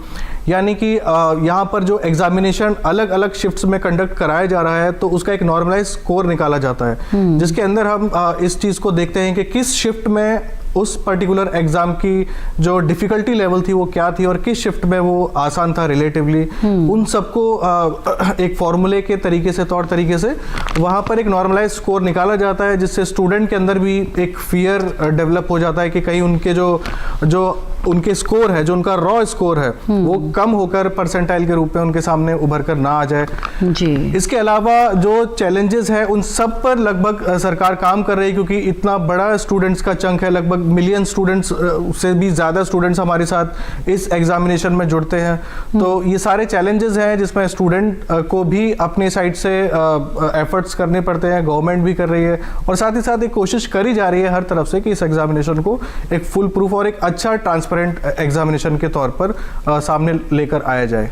यानी कि यहाँ पर जो एग्जामिनेशन अलग अलग शिफ्ट्स में कंडक्ट कराया जा रहा है तो उसका एक नॉर्मलाइज स्कोर निकाला जाता है, जिसके अंदर हम इस चीज़ को देखते हैं कि किस शिफ्ट में उस पर्टिकुलर एग्जाम की जो डिफिकल्टी लेवल थी वो क्या थी और किस शिफ्ट में वो आसान था रिलेटिवली। उन सबको एक फॉर्मूले के तरीके से, तौर तरीके से वहाँ पर एक नॉर्मलाइज स्कोर निकाला जाता है, जिससे स्टूडेंट के अंदर भी एक फियर डेवलप हो जाता है कि कहीं उनके जो उनके स्कोर है, जो उनका रॉ स्कोर है, वो कम होकर परसेंटाइल के रूप में उनके सामने उभर कर ना आ जाए जी। इसके अलावा जो चैलेंजेस है उन सब पर लगभग सरकार काम कर रही है, क्योंकि इतना बड़ा स्टूडेंट्स का चंक है, लगभग मिलियन स्टूडेंट्स से भी ज़्यादा स्टूडेंट्स हमारे साथ इस एग्जामिनेशन में जुड़ते हैं। तो ये सारे चैलेंजेस हैं जिसमें स्टूडेंट को भी अपने साइड से एफर्ट्स करने पड़ते हैं, गवर्नमेंट भी कर रही है और साथ ही साथ एक कोशिश करी जा रही है हर तरफ से कि इस एग्जामिनेशन को एक फुल प्रूफ और एक अच्छा ट्रांसपेरेंट एग्जामिनेशन के तौर पर सामने लेकर आया जाए।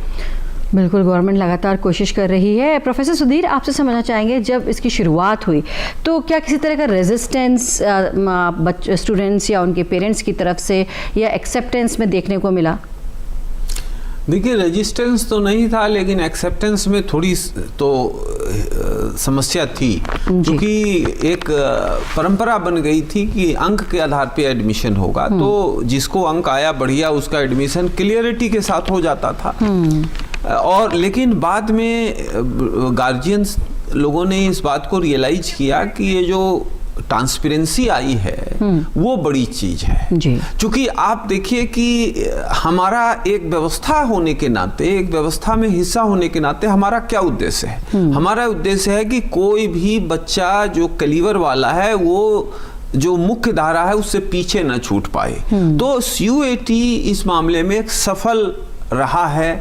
बिल्कुल, गवर्नमेंट लगातार कोशिश कर रही है। प्रोफेसर सुधीर, आपसे समझना चाहेंगे, जब इसकी शुरुआत हुई तो क्या किसी तरह का रेजिस्टेंस स्टूडेंट्स या उनके पेरेंट्स की तरफ से या एक्सेप्टेंस में देखने को मिला? देखिए, रेजिस्टेंस तो नहीं था, लेकिन एक्सेप्टेंस में थोड़ी तो समस्या थी, क्योंकि एक परंपरा बन गई थी कि अंक के आधार पे एडमिशन होगा, तो जिसको अंक आया बढ़िया उसका एडमिशन क्लियरिटी के साथ हो जाता था। और लेकिन बाद में गार्जियंस लोगों ने इस बात को रियलाइज किया कि ये जो ट्रांसपेरेंसी आई है वो बड़ी चीज है। क्योंकि आप देखिए कि हमारा एक व्यवस्था होने के नाते, एक व्यवस्था में हिस्सा होने के नाते हमारा क्या उद्देश्य है? हमारा उद्देश्य है कि कोई भी बच्चा जो कैलिबर वाला है वो जो मुख्य धारा है उससे पीछे न छूट पाए। तो सीयूईटी इस मामले में एक सफल रहा है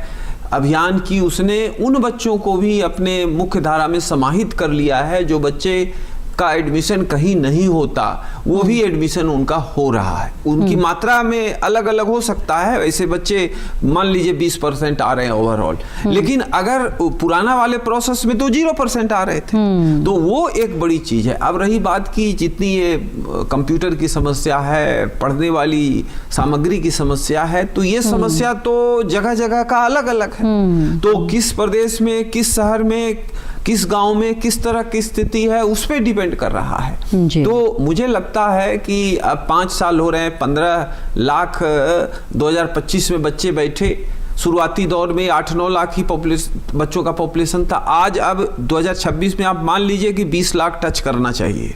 अभियान की, उसने उन बच्चों को भी अपने मुख्य धारा में समाहित कर लिया है जो बच्चे का एडमिशन कहीं नहीं होता, वो भी एडमिशन उनका हो रहा है। उनकी मात्रा में अलग अलग हो सकता है, वैसे बच्चे मान लीजिए 20% आ रहे हैं ओवरऑल, लेकिन अगर पुराना वाले प्रोसेस में तो 0% आ रहे थे, तो वो एक बड़ी चीज है। अब रही बात की जितनी ये कंप्यूटर की समस्या है, पढ़ने वाली सामग्री की समस्या है, तो ये समस्या तो जगह जगह का अलग अलग है। तो किस प्रदेश में, किस शहर में, किस गांव में किस तरह की स्थिति है उस पर डिपेंड कर रहा है। तो मुझे लगता है कि अब 5 साल हो रहे हैं, 15 लाख 2025 में बच्चे बैठे, शुरुआती दौर में 8-9 लाख ही बच्चों का पॉपुलेशन था। आज अब 2026 में आप मान लीजिए कि 20 लाख टच करना चाहिए,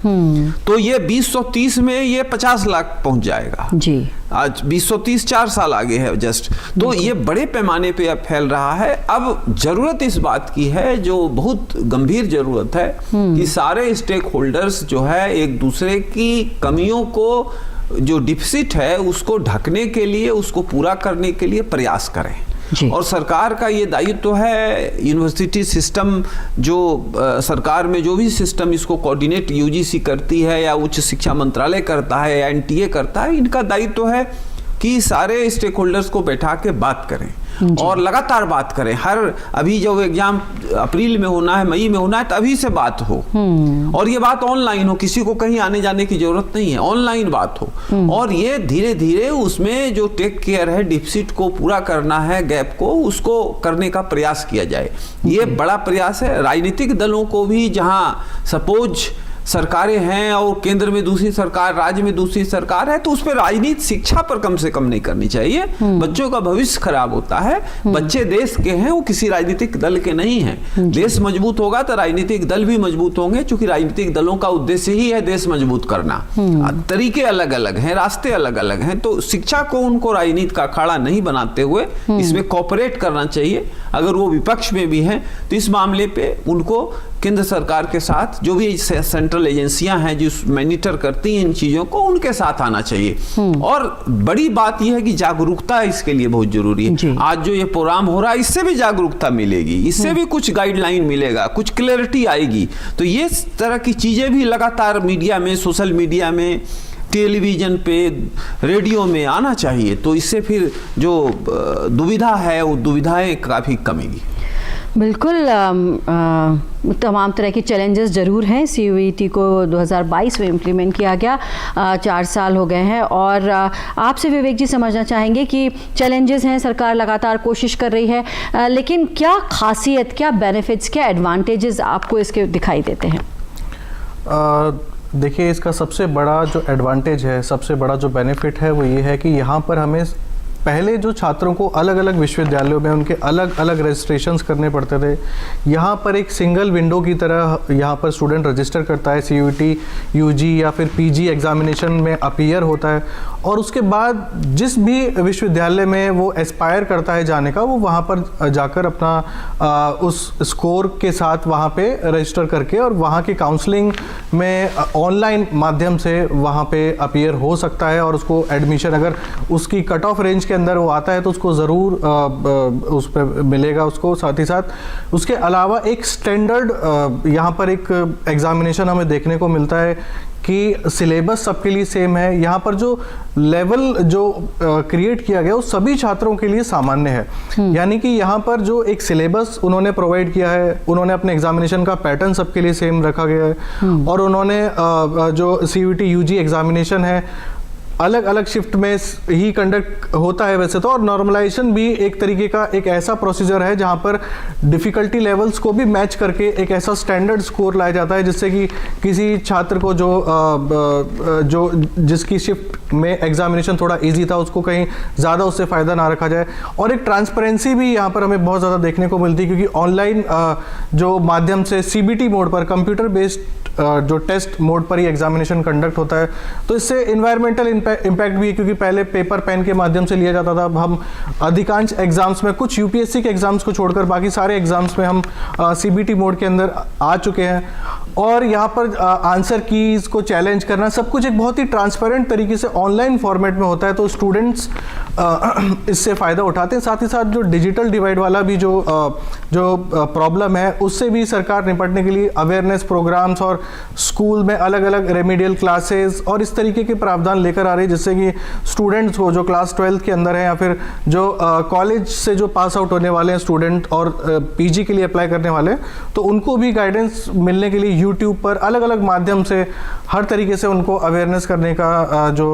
तो ये 2030 में ये 50 लाख पहुंच जाएगा जी। आज 2030 4 साल आगे है जस्ट, तो ये बड़े पैमाने पे अब फैल रहा है। अब जरूरत इस बात की है, जो बहुत गंभीर जरूरत है, कि सारे स्टेक होल्डर्स जो है एक दूसरे की कमियों को, जो डिफिसिट है उसको ढकने के लिए, उसको पूरा करने के लिए प्रयास करें। और सरकार का ये दायित्व है, यूनिवर्सिटी सिस्टम जो सरकार में जो भी सिस्टम इसको कोऑर्डिनेट यूजीसी करती है या उच्च शिक्षा मंत्रालय करता है या एनटीए करता है, इनका दायित्व है कि सारे स्टेक होल्डर्स को बैठा के बात करें और लगातार बात करें। हर अभी जो एग्जाम अप्रैल में होना है, मई में होना है, तभी से बात हो और ये बात ऑनलाइन हो, किसी को कहीं आने जाने की जरूरत नहीं है, ऑनलाइन बात हो। और ये धीरे धीरे उसमें जो टेक केयर है, डिफिसिट को पूरा करना है, गैप को, उसको करने का प्रयास किया जाए। ये बड़ा प्रयास है। राजनीतिक दलों को भी, जहां सपोज सरकारें हैं और केंद्र में दूसरी सरकार, राज्य में दूसरी सरकार है, तो उस पर राजनीति शिक्षा पर कम से कम नहीं करनी चाहिए। बच्चों का भविष्य खराब होता है। बच्चे देश के हैं, वो किसी राजनीतिक दल के नहीं हैं। देश मजबूत होगा तो राजनीतिक दल भी मजबूत होंगे, क्योंकि राजनीतिक दलों का उद्देश्य ही है देश मजबूत करना। तरीके अलग अलग हैं, रास्ते अलग अलग हैं, तो शिक्षा को उनको राजनीति का अखाड़ा नहीं बनाते हुए इसमें कॉपरेट करना चाहिए। अगर वो विपक्ष में भी हैं तो इस मामले पे उनको केंद्र सरकार के साथ, जो भी सेंट्रल एजेंसियां हैं जो मॉनिटर करती हैं इन चीजों को, उनके साथ आना चाहिए। और बड़ी बात यह है कि जागरूकता इसके लिए बहुत जरूरी है। आज जो ये प्रोग्राम हो रहा है, इससे भी जागरूकता मिलेगी, इससे भी कुछ गाइडलाइन मिलेगा, कुछ क्लैरिटी आएगी। तो ये तरह की चीजें भी लगातार मीडिया में, सोशल मीडिया में, टेलीविजन पे, रेडियो में आना चाहिए। तो इससे फिर जो दुविधा है वो दुविधाएं काफी कमेंगी। बिल्कुल। तमाम तरह की चैलेंजेस ज़रूर हैं। CUET को 2022 में इम्प्लीमेंट किया गया, 4 साल हो गए हैं। और आपसे विवेक जी समझना चाहेंगे कि चैलेंजेस हैं, सरकार लगातार कोशिश कर रही है, लेकिन क्या खासियत, क्या बेनिफिट्स, क्या एडवांटेजेस आपको इसके दिखाई देते हैं? देखिए, इसका सबसे बड़ा जो एडवांटेज है, सबसे बड़ा जो बेनिफिट है वो ये है कि यहाँ पर हमें पहले जो छात्रों को अलग अलग विश्वविद्यालयों में उनके अलग अलग रजिस्ट्रेशंस करने पड़ते थे, यहाँ पर एक सिंगल विंडो की तरह यहाँ पर स्टूडेंट रजिस्टर करता है, CUET UG या फिर PG एग्जामिनेशन में अपीयर होता है, और उसके बाद जिस भी विश्वविद्यालय में वो एस्पायर करता है जाने का, वो वहाँ पर जाकर अपना उस स्कोर के साथ वहाँ पे रजिस्टर करके और वहाँ की काउंसलिंग में ऑनलाइन माध्यम से वहाँ पे अपीयर हो सकता है। और उसको एडमिशन, अगर उसकी कट ऑफ रेंज के अंदर वो आता है तो उसको ज़रूर उस पर मिलेगा उसको। साथ ही साथ उसके अलावा एक स्टैंडर्ड यहाँ पर एक एग्जामिनेशन हमें देखने को मिलता है कि सिलेबस सबके लिए सेम है। यहाँ पर जो लेवल जो क्रिएट किया गया वो सभी छात्रों के लिए सामान्य है। यानी कि यहाँ पर जो एक सिलेबस उन्होंने प्रोवाइड किया है, उन्होंने अपने एग्जामिनेशन का पैटर्न सबके लिए सेम रखा गया है। और उन्होंने जो CUET UG एग्जामिनेशन है अलग अलग शिफ्ट में ही कंडक्ट होता है वैसे तो, और नॉर्मलाइजेशन भी एक तरीके का एक ऐसा प्रोसीजर है जहां पर डिफ़िकल्टी लेवल्स को भी मैच करके एक ऐसा स्टैंडर्ड स्कोर लाया जाता है, जिससे कि किसी छात्र को जो जिसकी शिफ्ट में एग्जामिनेशन थोड़ा इजी था उसको कहीं ज़्यादा उससे फ़ायदा ना रखा जाए। और एक ट्रांसपेरेंसी भी यहाँ पर हमें बहुत ज़्यादा देखने को मिलती है, क्योंकि ऑनलाइन जो माध्यम से CBT मोड पर, कंप्यूटर बेस्ड जो टेस्ट मोड पर ही एग्जामिनेशन कंडक्ट होता है, तो इससे इन्वायरमेंटल इम्पैक्ट भी है, क्योंकि पहले पेपर पेन के माध्यम से लिया जाता था। अब हम अधिकांश एग्जाम्स में, कुछ UPSC के एग्जाम्स को छोड़कर बाकी सारे एग्जाम्स में हम CBT मोड के अंदर आ चुके हैं। और यहाँ पर आंसर कीज को चैलेंज करना, सब कुछ एक बहुत ही ट्रांसपेरेंट तरीके से ऑनलाइन फॉर्मेट में होता है, तो स्टूडेंट्स इससे फ़ायदा उठाते हैं। साथ ही साथ जो डिजिटल डिवाइड वाला भी जो प्रॉब्लम है, उससे भी सरकार निपटने के लिए अवेयरनेस प्रोग्राम्स और स्कूल में अलग अलग रेमेडियल क्लासेस और इस तरीके के प्रावधान लेकर आ रही है, जिससे कि स्टूडेंट्स को जो क्लास 12 के अंदर है या फिर जो कॉलेज से जो पास आउट होने वाले हैं स्टूडेंट और PG के लिए अप्लाई करने वाले, तो उनको भी गाइडेंस मिलने के लिए यूट्यूब पर अलग अलग माध्यम से हर तरीके से उनको अवेयरनेस करने का जो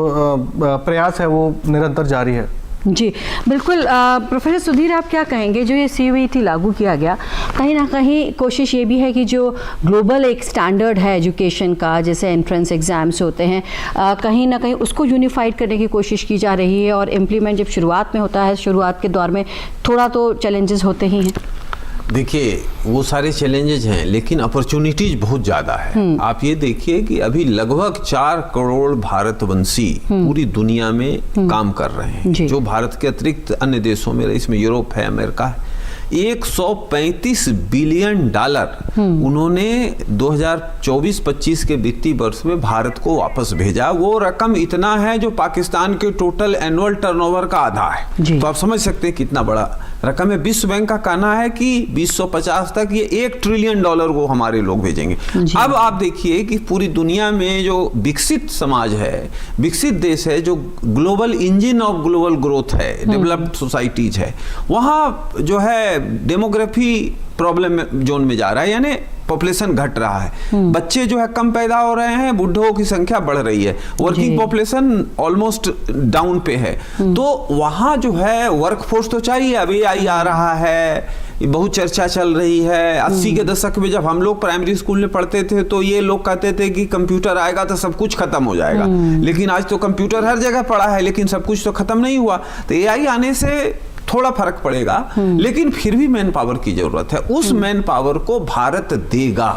प्रयास है वो निरंतर जारी है। जी बिल्कुल। प्रोफेसर सुधीर, आप क्या कहेंगे, जो ये CUET लागू किया गया, कहीं ना कहीं कोशिश ये भी है कि जो ग्लोबल एक स्टैंडर्ड है एजुकेशन का, जैसे एंट्रेंस एग्ज़ाम्स होते हैं, कहीं ना कहीं उसको यूनिफाइड करने की कोशिश की जा रही है। और इम्प्लीमेंट जब शुरुआत में होता है, शुरुआत के दौर में थोड़ा तो चैलेंजेस होते ही हैं। देखिए, वो सारे चैलेंजेज हैं, लेकिन अपॉर्चुनिटीज बहुत ज़्यादा है। आप ये देखिए कि अभी लगभग 4 करोड़ भारतवंशी पूरी दुनिया में काम कर रहे हैं, जो भारत के अतिरिक्त अन्य देशों में, इसमें यूरोप है, अमेरिका है। 135 बिलियन डॉलर उन्होंने 2024-25 के वित्तीय वर्ष में भारत को वापस भेजा। वो रकम इतना है जो पाकिस्तान के टोटल एनुअल टर्नओवर का आधा है। तो आप समझ सकते हैं कितना बड़ा रकम है। विश्व बैंक का कहना है कि 2050 तक ये $1 ट्रिलियन को हमारे लोग भेजेंगे। अब आप देखिए कि पूरी दुनिया में जो विकसित समाज है, विकसित देश है, जो global engine of global growth है, डेवलप्ड सोसाइटीज है, वहाँ जो है डेमोग्राफी प्रॉब्लम जोन में जा रहा है, यानी पॉपुलेशन घट रहा है। बच्चे जो है कम पैदा हो रहे हैं, बुढ़ों की संख्या बढ़ रही है, वर्किंग पॉपुलेशन ऑलमोस्ट डाउन पे है। तो वहाँ जो है वर्कफोर्स तो चाहिए। अभी AI आ रहा है, बहुत चर्चा चल रही है। 80 के दशक में जब हम लोग प्राइमरी स्कूल में पढ़ते थे तो ये लोग कहते थे कि कंप्यूटर आएगा तो सब कुछ खत्म हो जाएगा, लेकिन आज तो कंप्यूटर हर जगह पड़ा है, लेकिन सब कुछ तो खत्म नहीं हुआ। तो AI आने से थोड़ा फर्क पड़ेगा, लेकिन फिर भी मैन पावर की जरूरत है। उस मैन पावर को भारत देगा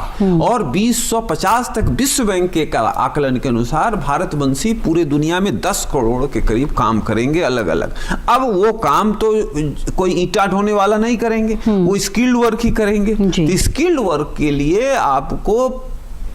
और 2050 तक विश्व बैंक के आकलन के अनुसार भारतवंशी पूरे दुनिया में 10 करोड़ के करीब काम करेंगे अलग अलग। अब वो काम तो कोई ईंटा ढोने वाला नहीं करेंगे, वो स्किल्ड वर्क ही करेंगे। तो स्किल्ड वर्क के लिए आपको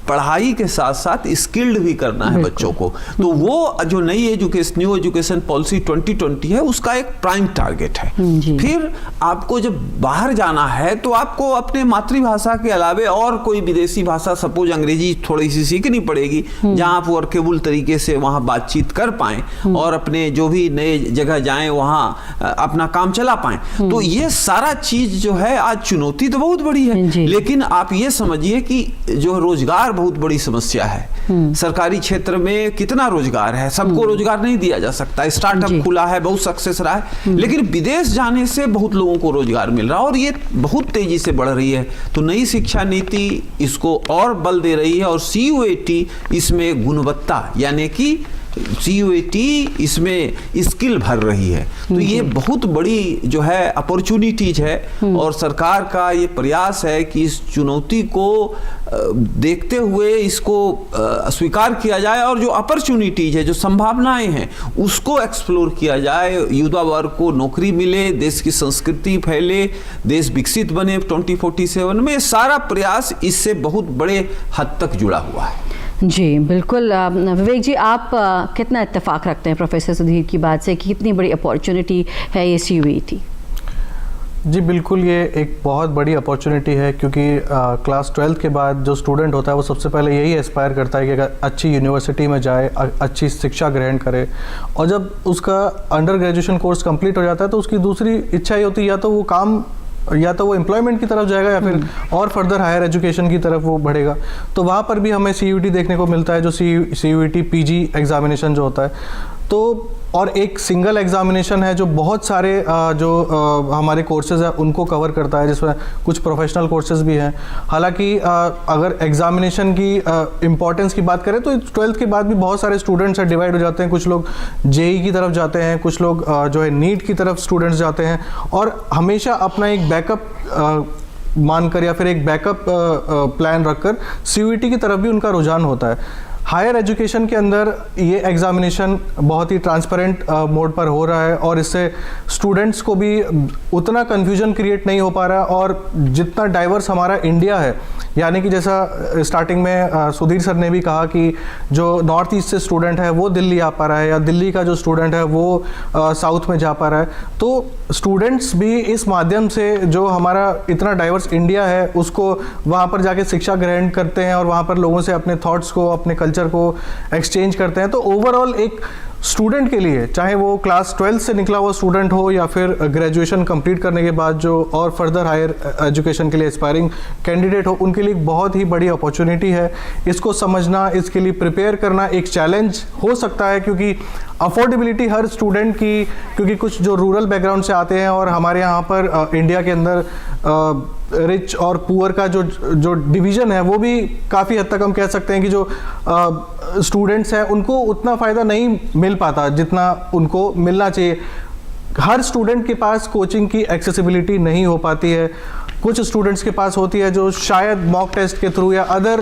पढ़ाई के साथ साथ स्किल्ड भी करना है बच्चों को। तो वो जो नई न्यू एजुकेशन पॉलिसी 2020 है, उसका एक प्राइम टारगेट है। फिर आपको जब बाहर जाना है तो आपको अपने मातृभाषा के अलावे और कोई विदेशी भाषा, सपोज अंग्रेजी थोड़ी सी सीखनी पड़ेगी, जहां आप वर्केबल तरीके से वहां बातचीत कर पाएं और अपने जो भी नए जगह जाएं वहां अपना काम चला पाएं। तो ये सारा चीज जो है, आज चुनौती तो बहुत बड़ी है, लेकिन आप ये समझिए कि जो रोजगार बहुत बड़ी समस्या है। सरकारी क्षेत्र में कितना रोजगार है, सबको रोजगार नहीं दिया जा सकता। स्टार्टअप खुला है, बहुत सक्सेस रहा है, लेकिन विदेश जाने से बहुत लोगों को रोजगार मिल रहा है और ये बहुत तेजी से बढ़ रही है। तो नई शिक्षा नीति इसको और बल दे रही है और CUAT इसमें गुणवत्ता यानी कि CUAT इसमें स्किल भर रही है। तो ये बहुत बड़ी जो है अपॉर्चुनिटीज है और सरकार का ये प्रयास है कि इस चुनौती को देखते हुए इसको स्वीकार किया जाए और जो अपॉर्चुनिटीज है, जो संभावनाएं हैं, उसको एक्सप्लोर किया जाए। युवा वर्ग को नौकरी मिले, देश की संस्कृति फैले, देश विकसित बने 2047 में। सारा प्रयास इससे बहुत बड़े हद तक जुड़ा हुआ है। जी बिल्कुल। विवेक जी, आप कितना इत्तेफाक रखते हैं प्रोफेसर सुधीर की बात से कि कितनी बड़ी अपॉर्चुनिटी है ये CUAT? जी बिल्कुल, ये एक बहुत बड़ी अपॉर्चुनिटी है, क्योंकि क्लास 12 के बाद जो स्टूडेंट होता है वो सबसे पहले यही एस्पायर करता है कि अगर अच्छी यूनिवर्सिटी में जाए, अच्छी शिक्षा ग्रहण करे, और जब उसका अंडर ग्रेजुएशन कोर्स कंप्लीट हो जाता है तो उसकी दूसरी इच्छा ही होती है या तो वो एम्प्लॉयमेंट की तरफ जाएगा या फिर और फर्दर हायर एजुकेशन की तरफ वो बढ़ेगा। तो वहाँ पर भी हमें CUAT देखने को मिलता है, जो CUAT PG एग्जामिनेशन जो होता है। तो और एक सिंगल एग्जामिनेशन है जो बहुत सारे हमारे कोर्सेज हैं उनको कवर करता है, जिसमें कुछ प्रोफेशनल कोर्सेज भी हैं। हालांकि अगर एग्जामिनेशन की इम्पोर्टेंस की बात करें तो 12th के बाद भी बहुत सारे स्टूडेंट्स डिवाइड हो जाते हैं। कुछ लोग JEE की तरफ जाते हैं, कुछ लोग जो है नीट की तरफ स्टूडेंट्स जाते हैं, और हमेशा अपना एक बैकअप मानकर या फिर एक बैकअप प्लान रखकर CUAT की तरफ भी उनका रुझान होता है। हायर एजुकेशन के अंदर ये एग्जामिनेशन बहुत ही ट्रांसपेरेंट मोड पर हो रहा है और इससे स्टूडेंट्स को भी उतना कन्फ्यूजन क्रिएट नहीं हो पा रहा, और जितना डाइवर्स हमारा इंडिया है, यानी कि जैसा स्टार्टिंग में सुधीर सर ने भी कहा कि जो नॉर्थ ईस्ट से स्टूडेंट है वो दिल्ली आ पा रहा है, या दिल्ली का जो स्टूडेंट है वो साउथ में जा पा रहा है। तो स्टूडेंट्स भी इस माध्यम से जो हमारा इतना डाइवर्स इंडिया है उसको वहाँ पर जाके शिक्षा ग्रहण करते हैं और वहाँ पर लोगों से अपने थॉट्स को, अपने कल्चर को एक्सचेंज करते हैं। तो ओवरऑल एक स्टूडेंट के लिए, चाहे वो क्लास 12 से निकला हुआ स्टूडेंट हो या फिर ग्रेजुएशन कंप्लीट करने के बाद जो और फर्दर हायर एजुकेशन के लिए एस्पायरिंग कैंडिडेट हो, उनके लिए बहुत ही बड़ी अपॉर्चुनिटी है। इसको समझना, इसके लिए प्रिपेयर करना एक चैलेंज हो सकता है, क्योंकि अफोर्डेबिलिटी हर स्टूडेंट की, क्योंकि कुछ जो रूरल बैकग्राउंड से आते हैं और हमारे यहाँ पर इंडिया के अंदर रिच और पुअर का जो डिवीज़न है वो भी काफ़ी हद तक हम कह सकते हैं कि जो स्टूडेंट्स हैं उनको उतना फ़ायदा नहीं मिल पाता जितना उनको मिलना चाहिए। हर स्टूडेंट के पास कोचिंग की एक्सेसिबिलिटी नहीं हो पाती है। कुछ स्टूडेंट्स के पास होती है जो शायद मॉक टेस्ट के थ्रू या अदर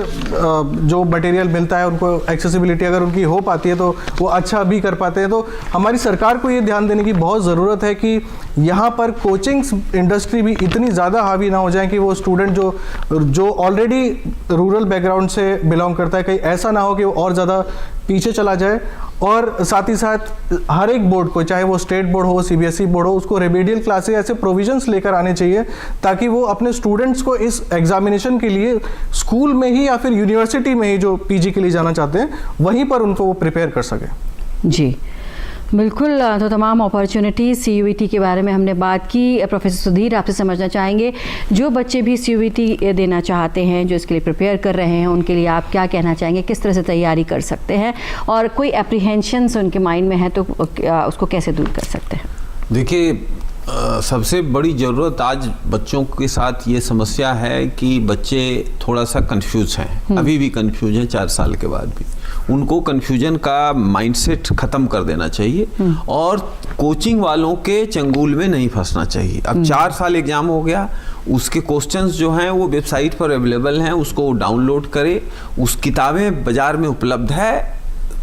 जो मटेरियल मिलता है उनको एक्सेसिबिलिटी अगर उनकी हो पाती है तो वो अच्छा भी कर पाते हैं। तो हमारी सरकार को ये ध्यान देने की बहुत ज़रूरत है कि यहाँ पर कोचिंग्स इंडस्ट्री भी इतनी ज़्यादा हावी ना हो जाए कि वो स्टूडेंट जो ऑलरेडी रूरल बैकग्राउंड से बिलोंग करता है, कहीं ऐसा ना हो कि वो और ज़्यादा पीछे चला जाए। और साथ ही साथ हर एक बोर्ड को, चाहे वो स्टेट बोर्ड हो, सीबीएसई बोर्ड हो, उसको रेमेडियल क्लासेस ऐसे प्रोविजंस लेकर आने चाहिए ताकि वो अपने स्टूडेंट्स को इस एग्जामिनेशन के लिए स्कूल में ही या फिर यूनिवर्सिटी में ही जो पीजी के लिए जाना चाहते हैं वहीं पर उनको वो प्रिपेयर कर सके। जी बिल्कुल, तो तमाम अपॉर्चुनिटी CUET के बारे में हमने बात की। प्रोफेसर सुधीर, आपसे समझना चाहेंगे, जो बच्चे भी CUET देना चाहते हैं, जो इसके लिए प्रिपेयर कर रहे हैं, उनके लिए आप क्या कहना चाहेंगे, किस तरह से तैयारी कर सकते हैं, और कोई एप्रीहेंशंस उनके माइंड में है तो उसको कैसे दूर कर सकते हैं? देखिए, सबसे बड़ी ज़रूरत आज बच्चों के साथ ये समस्या है कि बच्चे थोड़ा सा कंफ्यूज हैं, अभी भी कंफ्यूज हैं 4 साल के बाद भी। उनको कंफ्यूजन का माइंडसेट ख़त्म कर देना चाहिए और कोचिंग वालों के चंगुल में नहीं फंसना चाहिए। अब 4 साल एग्ज़ाम हो गया, उसके क्वेश्चंस जो हैं वो वेबसाइट पर अवेलेबल हैं, उसको डाउनलोड करें, उस किताबें बाज़ार में उपलब्ध है।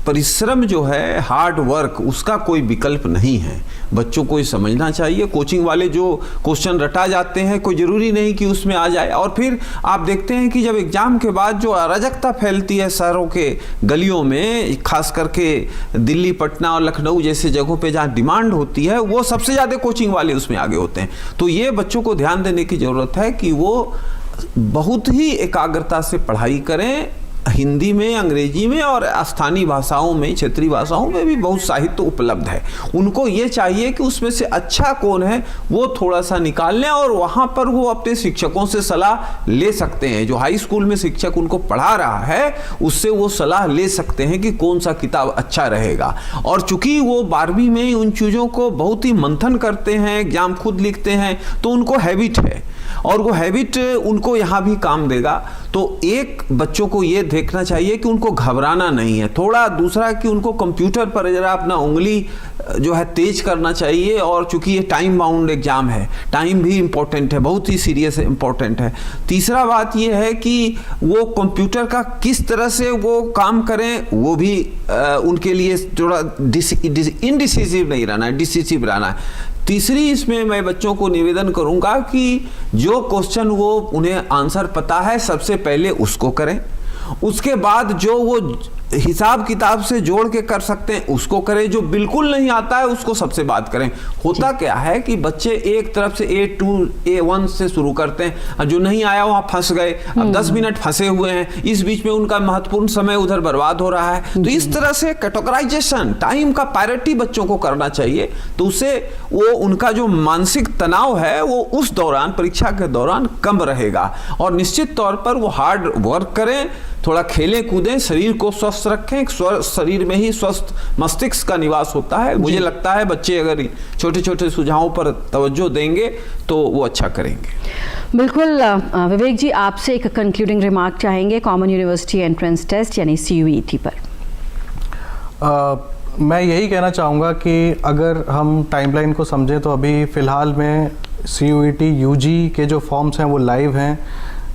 परिश्रम जो है, हार्ड वर्क, उसका कोई विकल्प नहीं है। बच्चों को ये समझना चाहिए। कोचिंग वाले जो क्वेश्चन रटा जाते हैं, कोई ज़रूरी नहीं कि उसमें आ जाए। और फिर आप देखते हैं कि जब एग्ज़ाम के बाद जो अराजकता फैलती है शहरों के गलियों में, खास करके दिल्ली, पटना और लखनऊ जैसे जगहों पे जहाँ डिमांड होती है, वो सबसे ज़्यादा कोचिंग वाले उसमें आगे होते हैं। तो ये बच्चों को ध्यान देने की ज़रूरत है कि वो बहुत ही एकाग्रता से पढ़ाई करें। हिंदी में, अंग्रेजी में और स्थानीय भाषाओं में, क्षेत्रीय भाषाओं में भी बहुत साहित्य उपलब्ध है। उनको ये चाहिए कि उसमें से अच्छा कौन है वो थोड़ा सा निकाल लें और वहाँ पर वो अपने शिक्षकों से सलाह ले सकते हैं। जो हाई स्कूल में शिक्षक उनको पढ़ा रहा है, उससे वो सलाह ले सकते हैं कि कौन सा किताब अच्छा रहेगा। और चूंकि वो 12वीं में उन चीज़ों को बहुत ही मंथन करते हैं, एग्जाम खुद लिखते हैं, तो उनको हैबिट है और वो हैबिट उनको यहाँ भी काम देगा। तो एक, बच्चों को ये देखना चाहिए कि उनको घबराना नहीं है। थोड़ा दूसरा कि उनको कंप्यूटर पर जरा अपना उंगली जो है तेज करना चाहिए। और चूंकि ये टाइम बाउंड एग्जाम है, टाइम भी इम्पोर्टेंट है, बहुत ही सीरियस इम्पोर्टेंट है। तीसरा बात ये है कि वो कंप्यूटर का किस तरह से वो काम करें, वो भी उनके लिए थोड़ा इनडिसिसिव नहीं रहना है, डिसिसिव रहना है। तीसरी, इसमें मैं बच्चों को निवेदन करूंगा कि जो क्वेश्चन वो उन्हें आंसर पता है, सबसे पहले उसको करें। उसके बाद जो वो हिसाब किताब से जोड़ के कर सकते हैं उसको करें। जो बिल्कुल नहीं आता है उसको सबसे बात करें। होता क्या है कि बच्चे एक तरफ से A2 A1 से शुरू करते हैं, जो नहीं आया वहाँ फंस गए, अब 10 मिनट फंसे हुए हैं, इस बीच में उनका महत्वपूर्ण समय उधर बर्बाद हो रहा है। तो इस तरह से कैटेगराइजेशन, टाइम का प्रायोरिटी बच्चों को करना चाहिए। तो उससे वो उनका जो मानसिक तनाव है वो उस दौरान, परीक्षा के दौरान कम रहेगा। और निश्चित तौर पर वो हार्ड वर्क करें, थोड़ा खेलें कूदें, शरीर को स्वस्थ रखें। शरीर में ही स्वस्थ मस्तिष्क का निवास होता है। मुझे लगता है बच्चे अगर छोटे छोटे सुझावों पर तवज्जो देंगे तो वो अच्छा करेंगे। बिल्कुल। विवेक जी, आपसे एक कंक्लूडिंग रिमार्क चाहेंगे कॉमन यूनिवर्सिटी एंट्रेंस टेस्ट यानी CUET पर। मैं यही कहना चाहूँगा कि अगर हम टाइमलाइन को समझें तो अभी फ़िलहाल में CUET UG के जो फॉर्म्स हैं वो लाइव हैं।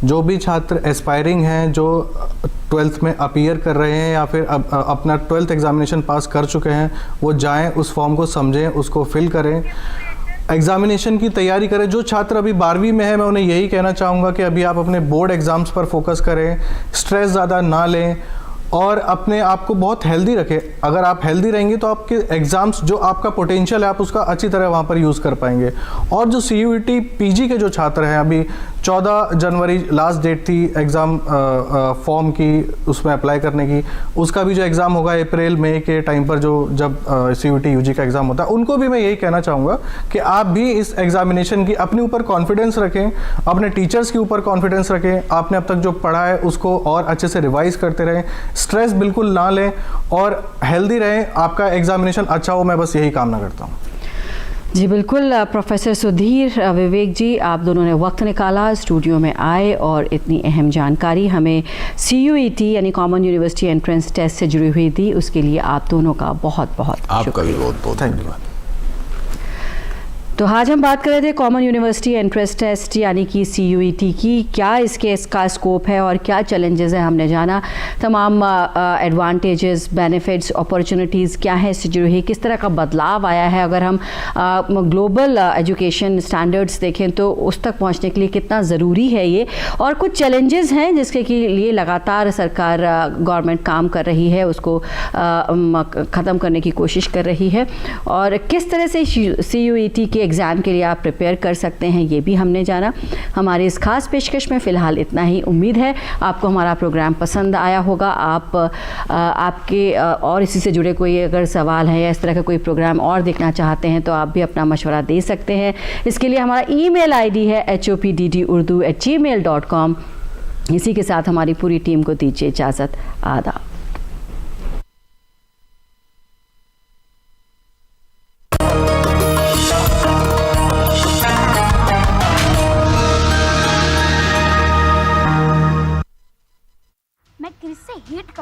जो भी छात्र एस्पायरिंग हैं, जो 12th में अपीयर कर रहे हैं या फिर अपना 12th एग्जामिनेशन पास कर चुके हैं, वो जाएं, उस फॉर्म को समझें, उसको फिल करें, एग्जामिनेशन की तैयारी करें। जो छात्र अभी 12वीं में है, मैं उन्हें यही कहना चाहूँगा कि अभी आप अपने बोर्ड एग्ज़ाम्स पर फोकस करें, स्ट्रेस ज़्यादा ना लें और अपने आप को बहुत हेल्दी रखें। अगर आप हेल्दी रहेंगे तो आपके एग्ज़ाम्स, जो आपका पोटेंशियल है, आप उसका अच्छी तरह वहाँ पर यूज़ कर पाएंगे। और जो CUET PG के जो छात्र हैं, अभी 14 जनवरी लास्ट डेट थी एग्ज़ाम फॉर्म की, उसमें अप्लाई करने की। उसका भी जो एग्ज़ाम होगा अप्रैल मई के टाइम पर, जब CUET UG का एग्ज़ाम होता है, उनको भी मैं यही कहना चाहूँगा कि आप भी इस एग्ज़ामिनेशन की अपने ऊपर कॉन्फिडेंस रखें, अपने टीचर्स के ऊपर कॉन्फिडेंस रखें, आपने अब तक जो पढ़ा है उसको और अच्छे से रिवाइज करते रहें, स्ट्रेस बिल्कुल ना लें और हेल्दी रहें। आपका एग्ज़ामिनेशन अच्छा हो, मैं बस यही कामना करता हूँ। जी बिल्कुल। प्रोफेसर सुधीर, विवेक जी, आप दोनों ने वक्त निकाला, स्टूडियो में आए और इतनी अहम जानकारी हमें CUET यानी कॉमन यूनिवर्सिटी एंट्रेंस टेस्ट से जुड़ी हुई दी, उसके लिए आप दोनों का बहुत बहुत आपका भी बहुत बहुत धन्यवाद। तो आज हम बात कर रहे थे कॉमन यूनिवर्सिटी एंट्रेंस टेस्ट यानी कि CUET की, क्या इसका स्कोप है और क्या चैलेंजेस हैं हमने जाना। तमाम एडवांटेजेस, बेनिफिट्स, अपॉर्चुनिटीज़ क्या है इससे जुड़ी हुई, किस तरह का बदलाव आया है। अगर हम ग्लोबल एजुकेशन स्टैंडर्ड्स देखें तो उस तक पहुंचने के लिए कितना ज़रूरी है ये, और कुछ चैलेंजेस हैं जिसके के लिए लगातार सरकार, गवर्नमेंट काम कर रही है, उसको ख़त्म करने की कोशिश कर रही है, और किस तरह से CUET के एग्ज़ाम के लिए आप प्रिपेयर कर सकते हैं ये भी हमने जाना। हमारी इस खास पेशकश में फ़िलहाल इतना ही। उम्मीद है आपको हमारा प्रोग्राम पसंद आया होगा। आपके और इसी से जुड़े कोई अगर सवाल है या इस तरह का कोई प्रोग्राम और देखना चाहते हैं तो आप भी अपना मशवरा दे सकते हैं। इसके लिए हमारा email ID है hopdurdu@gmail.com। इसी के साथ हमारी पूरी टीम को दीजिए इजाज़त। आदाब। मैं क्रिस से हिट कर